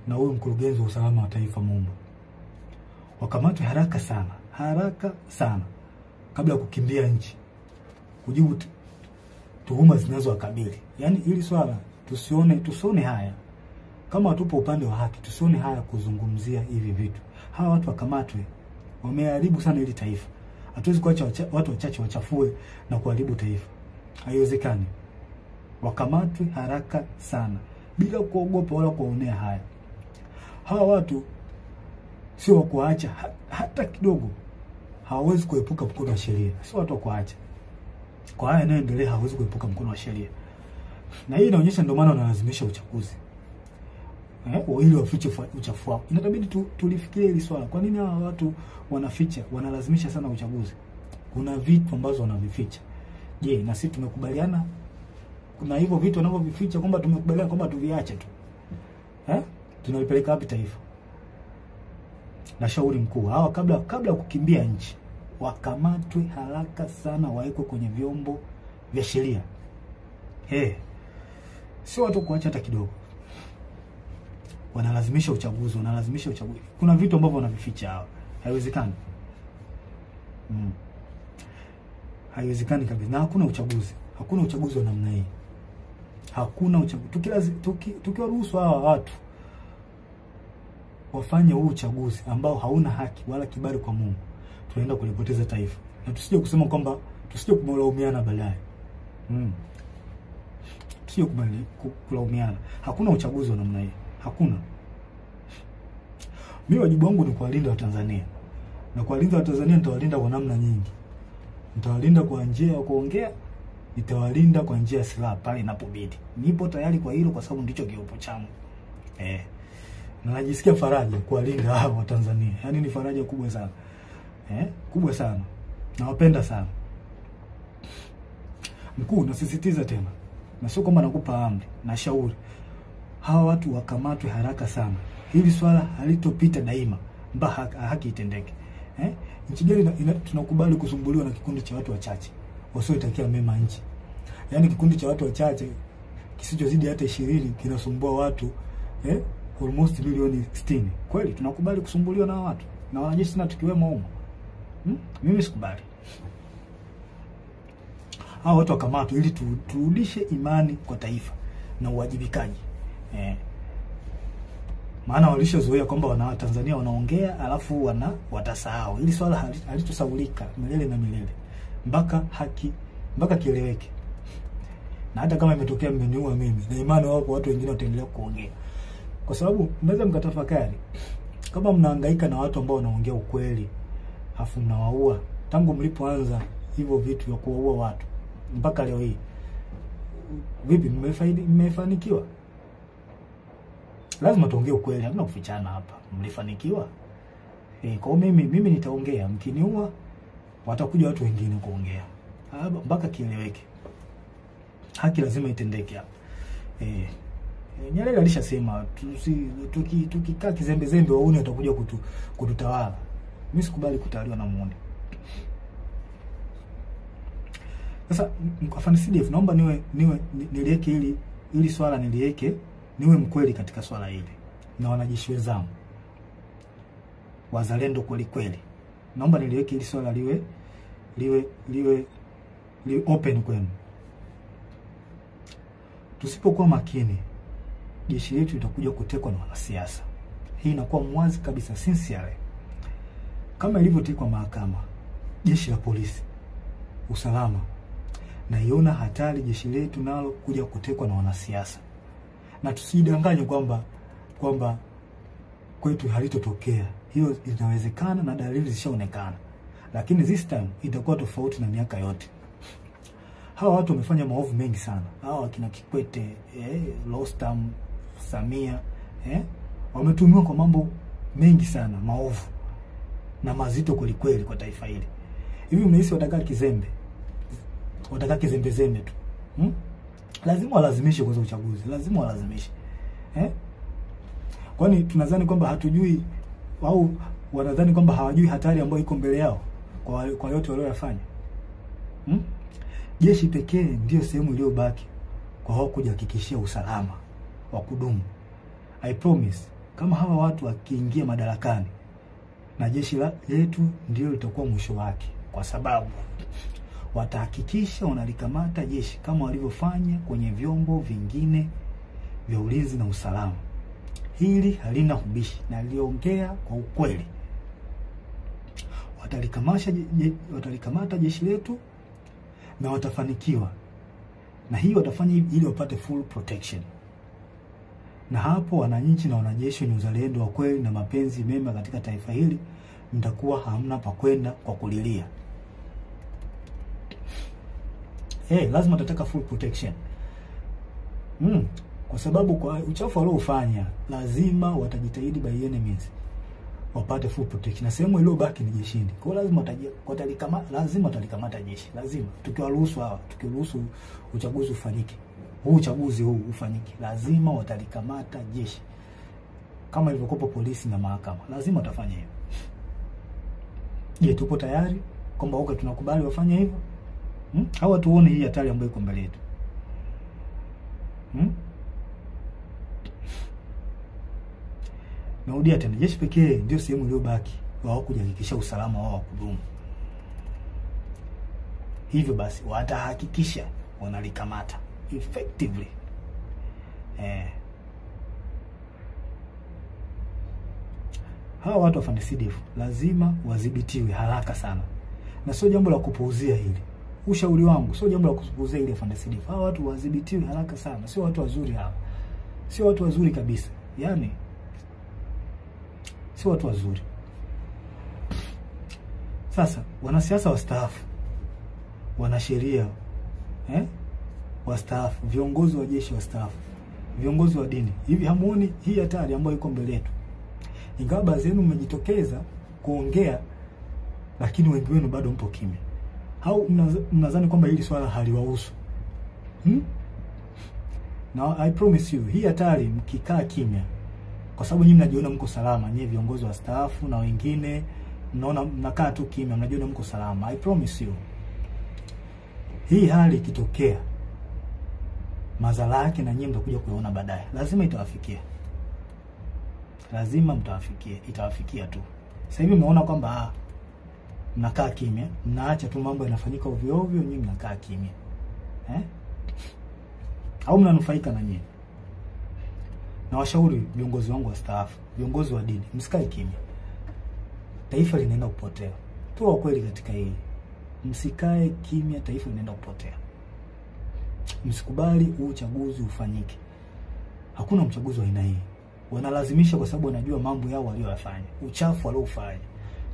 na huyu mkurugenzi wa usalama wa taifa Mumba. Wakamatwe haraka sana kabla ya kukimbia nchi kujibu tuhuma zinazowakabili. Yaani hili swala tusione haya. Kama tupo upande wa haki, tusione haya kuzungumzia hivi vitu. Hawa watu wakamatwe. Wameharibu sana hili taifa. Hatuwezi kuacha watu wachache wachafue na kuharibu taifa. Haiwezekani. Wakamatwe haraka sana bila kuogopa wala kuonea haya. Hawa watu sio kuacha hata kidogo. hawawezi kuepuka mkono wa sheria. Sio watu kuacha. Kwa haya yanayoendelea hawawezi kuepuka mkono wa sheria. Na hii inaonyesha ndio maana wanalazimisha uchaguzi. Ili wafiche uchafu wao. Inabidi tulifikirie hili swala. Kwa nini hawa watu wanaficha, wanalazimisha sana uchaguzi? Kuna vitu ambazo wanavificha. Je, na sisi tumekubaliana kuna hivyo vitu wanavyovificha kwamba tumekubaliana kwamba tuviache tu? Tunalipeleka wapi taifa? Na shauri mkuu, hawa kabla kukimbia nchi, wakamatwe haraka sana, waekwe kwenye vyombo vya sheria. Sio watu kuacha hata kidogo. Wanalazimisha uchaguzi. Kuna vitu ambavyo wanavificha hawa. Haiwezekani. Haiwezekani kabisa. Na hakuna uchaguzi. Hakuna uchaguzi wa namna hii. Hakuna uchaguzi. Tukiwaruhusu hawa watu wafanye huu uchaguzi ambao hauna haki wala kibali kwa Mungu, tunaenda kulipoteza taifa. Na tusije kusema kwamba tusije kumlaumiana baadaye. Tusije kulaumiana. Hakuna uchaguzi wa namna hii. Hakuna. Mimi wajibu wangu ni kuwalinda Watanzania. Na kuwalinda Watanzania nitawalinda kwa namna nyingi. Nitawalinda kwa njia ya kuongea, nitawalinda kwa njia ya silaha pale inapobidi. Nipo tayari kwa hilo kwa sababu ndicho kiopo changu. Na najisikia faraja kuwalinda hao Watanzania. Yaani ni faraja kubwa sana. Kubwa sana. Nawapenda sana. Mkuu, nasisitiza tena. Na sio kwamba nakupa amri, na shauri. Hawa watu wakamatwe haraka sana. Hili swala halitopita daima mpaka haki itendeke. Nchi gani tunakubali kusumbuliwa na kikundi cha watu wachache wasioitakia mema nchi? Yaani kikundi cha watu wachache kisichozidi hata 20 kinasumbua watu almost milioni 60. Kweli tunakubali kusumbuliwa na watu na wanajeshi na tukiwemo humo? Mimi sikubali. Hao watu wakamatwe ili turudishe imani kwa taifa na uwajibikaji. Maana walishazoea kwamba wana Tanzania wanaongea alafu watasahau. Hili swala halitosahaulika milele na milele. Mpaka kieleweke. Na hata kama imetokea mmeniua mimi, na imani wapo watu wengine wataendelea kuongea. Kwa sababu mnaweza mkatafakari, kama mnahangaika na watu ambao wanaongea ukweli, afu mnawaua tangu mlipoanza hivyo vitu vya kuwaua watu mpaka leo hii, vipi mmefanikiwa? Lazima tuongee ukweli, hamna kufichana hapa. Mlifanikiwa? Kwa mimi nitaongea, mkiniua watakuja watu wengine kuongea. Mpaka kieleweke. Haki lazima itendeke hapa. Nyerere alishasema tukikaa kizembe wauni watakuja kututawala. Mimi sikubali kutawaliwa na muone. Sasa afande CDF, naomba niliweke ili swala niliweke, niwe mkweli katika swala hili. Na wanajeshi wenzangu wazalendo kweli. Naomba niliweke ili swala liwe open kwenu. Tusipokuwa makini, jeshi letu litakuja kutekwa na wanasiasa. Hii inakuwa mwazi kabisa, sincerely. Kama ilivyotekwa mahakama, jeshi la polisi, usalama, na iona hatari jeshi letu nalo kuja kutekwa na wanasiasa. Na tusidanganywe kwamba kwetu halitotokea. Hiyo inawezekana na dalili zishaonekana. Lakini this time itakuwa tofauti na miaka yote. Hawa watu wamefanya maovu mengi sana. Hawa kina Kikwete, Rostam, Samia, wametumiwa kwa mambo mengi sana, maovu na mazito kweli kwa taifa hili. Hivi mnahisi watakaa kizembe? Watakaa kizembe tu? Lazima walazimishe kwa uchaguzi. Lazima walazimishe. Kwani tunadhani kwamba hatujui au wanadhani kwamba hawajui hatari ambayo iko mbele yao kwa yote waliyofanya? Jeshi pekee ndio sehemu iliyobaki kwa hao kujihakikishia usalama wa kudumu. I promise, kama hawa watu wakiingia madarakani, na jeshi letu ndio litakuwa mwisho wake, kwa sababu watahakikisha wanalikamata jeshi kama walivyofanya kwenye vyombo vingine vya ulinzi na usalama. Hili halina ubishi na liongea kwa ukweli. Watalikamata jeshi letu na watafanikiwa. Na hii watafanya ili wapate full protection. Na hapo wananchi na wanajeshi wenye uzalendo wa kweli na mapenzi mema katika taifa hili mtakuwa hamna pa kwenda kwa kulilia. Lazima tutataka full protection. Kwa sababu kwa uchafu waliofanya lazima watajitahidi by any means wapate full protection. Na sehemu ile baki ni jeshini. Kwa lazima lazima watalikamata jeshi. Lazima tukiwaruhusu uchaguzi ufanyike. Uchaguzi huu ufanyike. Lazima watalikamata jeshi. Kama ilivyokuwa polisi na mahakama. Lazima watafanya hivyo. Je, tupo tayari kwamba tunakubali wafanye hivyo? Hawa tuone hii hatari ambayo iko mbele yetu. Naudia tena, jeshi pekee ndio sehemu iliyobaki wao kujihakikisha usalama wao wa kudumu. Hivyo basi watahakikisha wanalikamata effectively. Hawa watu wa FARDC lazima wadhibitiwe haraka sana. Na sio jambo la kupuuzia hili. Ushauri wangu sio jambo la kupuuzia hili FARDC. Hawa watu wadhibitiwe haraka sana. Sio watu wazuri hawa. Sio watu wazuri kabisa. Yaani sio watu wazuri. Sasa wanasiasa wastaafu, wanasheria wastaafu, viongozi wa jeshi wastaafu, viongozi wa dini, hivi hamuoni hii hatari ambayo iko mbele yetu? Ingawa baadhi yenu mmejitokeza kuongea, lakini wengi wenu bado mpo kimya. Au mnadhani kwamba hili swala haliwahusu? Now I promise you, hii hatari mkikaa kimya, kwa sababu nyinyi mnajiona mko salama, nyinyi viongozi wa staafu na wengine mnaona mnakaa tu kimya, mnajiona mko salama. I promise you, hii hali ikitokea, madhara yake na nyinyi mtakuja kuona baadaye. Lazima itawafikia. Lazima mtawafikia, itawafikia tu. Sasa hivi mnaona kwamba mnakaa kimya, mnaacha tu mambo yanafanyika ovyo ovyo, nyinyi mnakaa kimya. Au mnanufaika na nyinyi? Na washauri viongozi wangu wa staafu, viongozi wa dini, msikae kimya. Taifa linaenda kupotea. Tuwa kweli katika hili. Msikae kimya, taifa linaenda kupotea. Msikubali uchaguzi ufanyike. Hakuna mchaguzi wa aina hii. Wanalazimisha kwa sababu wanajua mambo yao waliyofanya, uchafu waliofanya.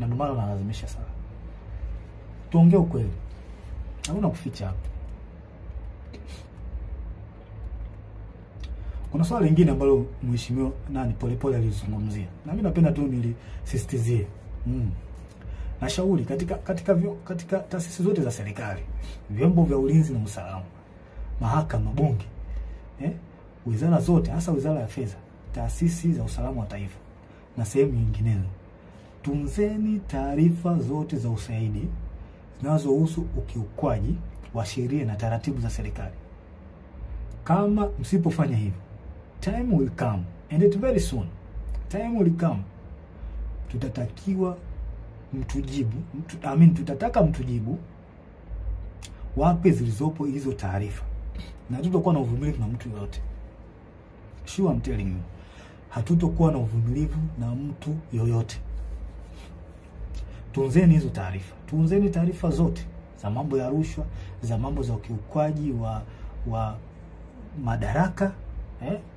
Na ndio maana wanalazimisha sana. Tuongee ukweli. Hakuna kuficha hapa. Kuna swala lingine ambalo mheshimiwa Polepole alizungumzia. Na mimi napenda tu nilisisitizie. Nashauri katika taasisi zote za serikali, vyombo vya ulinzi na usalama, mahakama, bunge, wizara zote, hasa wizara ya fedha, taasisi za usalama wa taifa na sehemu nyinginezo, tunzeni taarifa zote za ushahidi zinazohusu ukiukwaji wa sheria na taratibu za serikali. Kama msipofanya hivyo, time will come, and it very soon, time will come, tutatakiwa mtujibu, tutataka mtujibu wapi zilizopo hizo taarifa. Na hatutakuwa na uvumilivu na mtu yoyote. Sure, I'm telling you. Hatutakuwa na uvumilivu na mtu yoyote. Tunzeni hizo taarifa. Tunzeni taarifa zote za mambo ya rushwa, za mambo za ukiukwaji wa madaraka,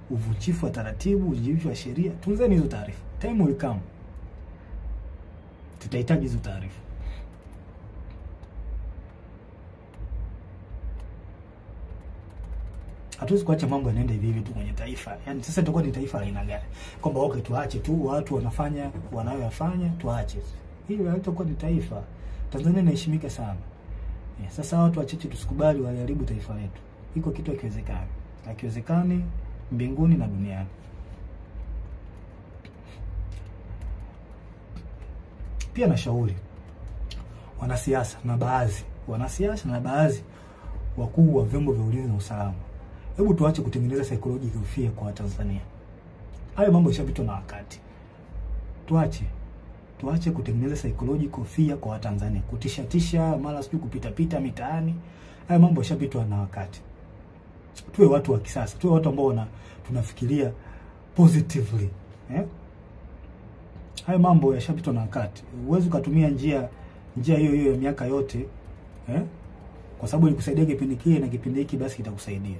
uvunjifu wa taratibu, uvunjifu wa sheria. Tunzeni hizo taarifa. Time will come, tutahitaji hizo taarifa. Hatuwezi kuacha mambo yanaenda hivi hivi tu kwenye taifa. Yaani sasa tutakuwa ni taifa la aina gani? Kwamba tuache tu watu wanafanya wanayoyafanya, tuache. Hili halitakuwa ni taifa. Tanzania inaheshimika sana. Sasa watu wachache tusikubali waliharibu taifa letu. Iko kitu hakiwezekani. Hakiwezekani mbinguni na duniani. Pia nashauri wanasiasa na baadhi wakuu wa vyombo vya ulinzi na usalama, hebu tuache kutengeneza psychological fear kwa Tanzania. Hayo mambo yashapitwa na wakati. Tuache kutengeneza psychological fear kwa Tanzania, kutisha mara sio kupita mitaani. Hayo mambo yashapitwa na wakati. Tuwe watu wa kisasa, tuwe watu ambao tunafikiria positively. Hayo mambo yashapitwa na wakati. Uwezo kutumia njia hiyo ya miaka yote, kwa sababu ilikusaidia kipindi kile na kipindi hiki basi kitakusaidia.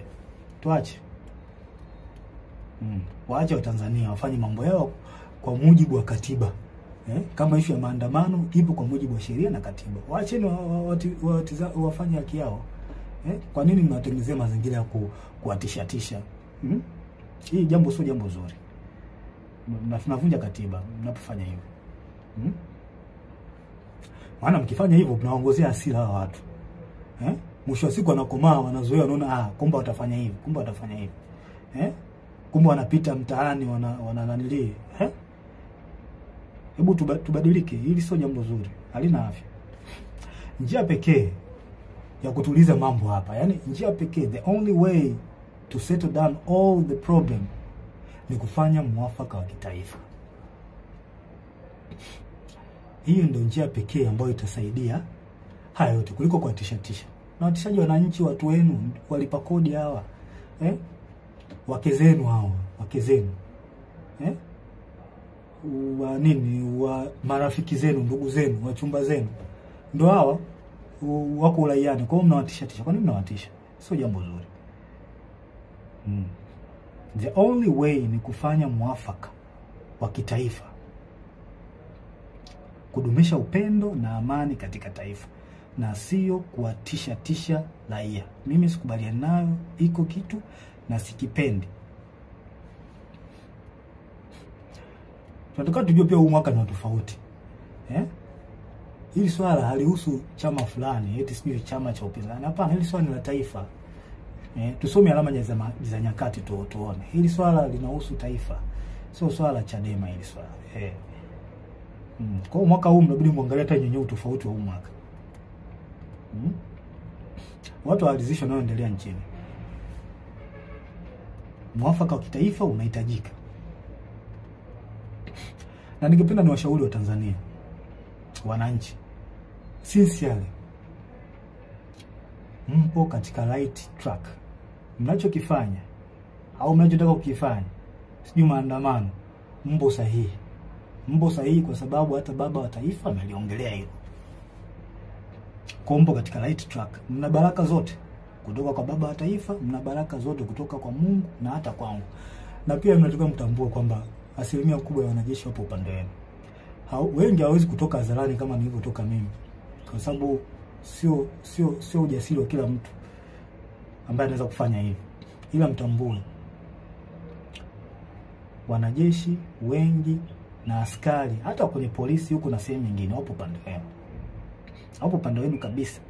Tuache. Waache wa Tanzania wafanye mambo yao kwa mujibu wa katiba. Kama issue ya maandamano ipo kwa mujibu wa sheria na katiba. Waacheni wafanye haki yao. Kwa nini mnatengenezea mazingira ya kuatisha? Hii jambo sio jambo zuri. Na tunavunja katiba mnapofanya hivyo. Maana mkifanya hivyo mnaongozea hasira hawa watu. Mwisho wa siku wanakomaa, wanazoea, wanaona kumbe watafanya hivi, kumbe watafanya hivi. Kumbe wanapita mtaani wanananili. Hebu tubadilike, hili sio jambo zuri, halina afya. Njia pekee ya kutuliza mambo hapa, yani njia pekee, the only way to settle down all the problem ni kufanya mwafaka wa kitaifa. Hiyo ndio njia pekee ambayo itasaidia haya yote kuliko kuatisha. Na watishaji wananchi, watu wenu walipa kodi hawa. Wake zenu hawa, wake zenu. Wa marafiki zenu, ndugu zenu, wachumba zenu. Ndio hawa wako uraiani. Kwa hiyo mnawatisha. Kwa nini mnawatisha? Sio jambo zuri. The only way ni kufanya mwafaka wa kitaifa. Kudumisha upendo na amani katika taifa, na sio kuwatisha raia. Mimi sikubaliani nayo, iko kitu na sikipendi. Tunataka tujue pia huu mwaka ni tofauti. Hili swala halihusu chama fulani, eti sijui chama cha upinzani. Hapana, hili swala ni la taifa. Tusome alama za nyakati tuone. Hili swala linahusu taifa. Sio swala la Chadema hili swala. Kwa mwaka huu mnabidi muangalie hata nyenye utofauti wa huu mwaka. Watu waalizishwa nao endelea nchini. Mwafaka wa kitaifa unahitajika. Na ningependa niwashauri wa Tanzania, wananchi, sincerely, mpo katika right track. Mnachokifanya au mnachotaka kukifanya, sijui maandamano, mpo sahihi. Mpo sahihi kwa sababu hata baba wa taifa ameliongelea hilo. Kwa mpo katika right track. Mna baraka zote kutoka kwa baba wa taifa, mna baraka zote kutoka kwa Mungu na hata kwangu. Na pia mnataka mtambue kwamba asilimia kubwa ya wanajeshi wapo upande wenu. Wengi hawezi kutoka hadharani kama nilivyotoka mimi. Kwa sababu sio ujasiri wa kila mtu ambaye anaweza kufanya hivi. Ila mtambue wanajeshi wengi na askari, hata kwenye polisi huko na sehemu nyingine, wapo upande wenu. Wapo upande wenu kabisa.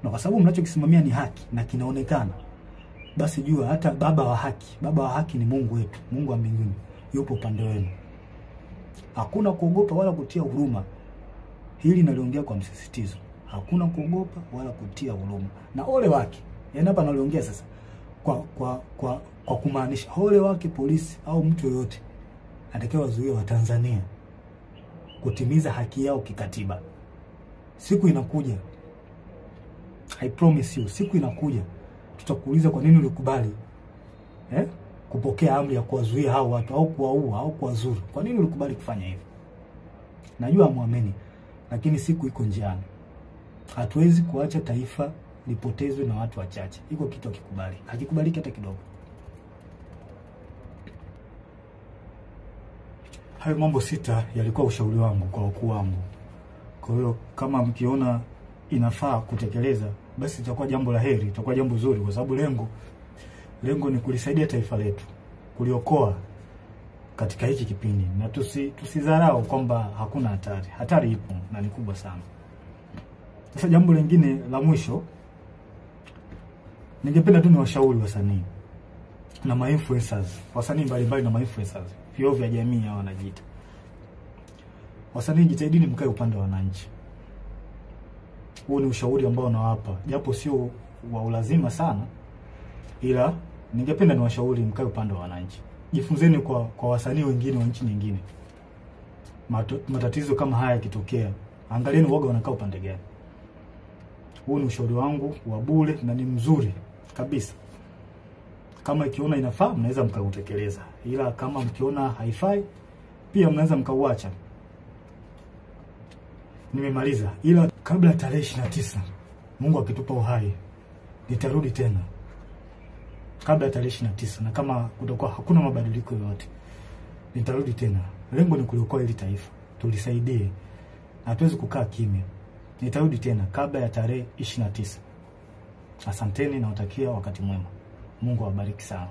Na kwa sababu mnachokisimamia ni haki na kinaonekana, basi jua hata baba wa haki ni Mungu wetu, Mungu wa mbinguni, yupo upande wenu. Hakuna kuogopa wala kutia huruma. Hili naliongea kwa msisitizo. Hakuna kuogopa wala kutia huruma. Na ole wake, yani hapa naliongea sasa kwa kumaanisha ole wake polisi au mtu yoyote atakayewazuia wa Tanzania kutimiza haki yao kikatiba. Siku inakuja, I promise you, siku inakuja tutakuuliza kwa nini ulikubali kupokea amri ya kuwazuia hao watu au kuwaua au kuwazuru. Kwa nini ulikubali kufanya hivyo? Najua muamini, lakini siku iko njiani. Hatuwezi kuacha taifa lipotezwe na watu wachache. Iko kitu hakikubali. Hakikubaliki hata kidogo. Hayo mambo 6 yalikuwa ushauri wangu kwa wakuu wangu. Kwa hiyo kama mkiona inafaa kutekeleza, basi itakuwa jambo la heri, itakuwa jambo zuri, kwa sababu lengo ni kulisaidia taifa letu, kuliokoa katika hiki kipindi. Na tusidharau kwamba hakuna hatari. Hatari ipo na ni kubwa sana. Sasa jambo lingine la mwisho, ningependa tu niwashauri wasanii na ma-influencers, wasanii mbalimbali na ma-influencers, vioo vya jamii hao wanajiita. Wasanii, jitahidini mkae upande wa wananchi. Huo ni ushauri ambao nawapa, japo sio wa ulazima sana, ila ningependa niwashauri mkae upande wa wananchi. Jifunzeni kwa wasanii wengine wa nchi nyingine. Matatizo kama haya yakitokea, angalieni woga wanakaa upande gani. Huo ni ushauri wangu wa bure na ni mzuri kabisa. Kama ikiona inafaa, mnaweza mkautekeleza. Ila kama mkiona haifai, pia mnaweza mkauacha. Nimemaliza. Ila kabla tarehe 29, Mungu akitupa uhai, nitarudi tena. Kabla tarehe 29, na kama kutakuwa hakuna mabadiliko yoyote, nitarudi tena. Lengo ni kuliokoa hili taifa. tulisaidie. Hatuwezi kukaa kimya. Nitarudi tena kabla ya tarehe 29. Asanteni na watakia wakati mwema. Mungu awabariki sana.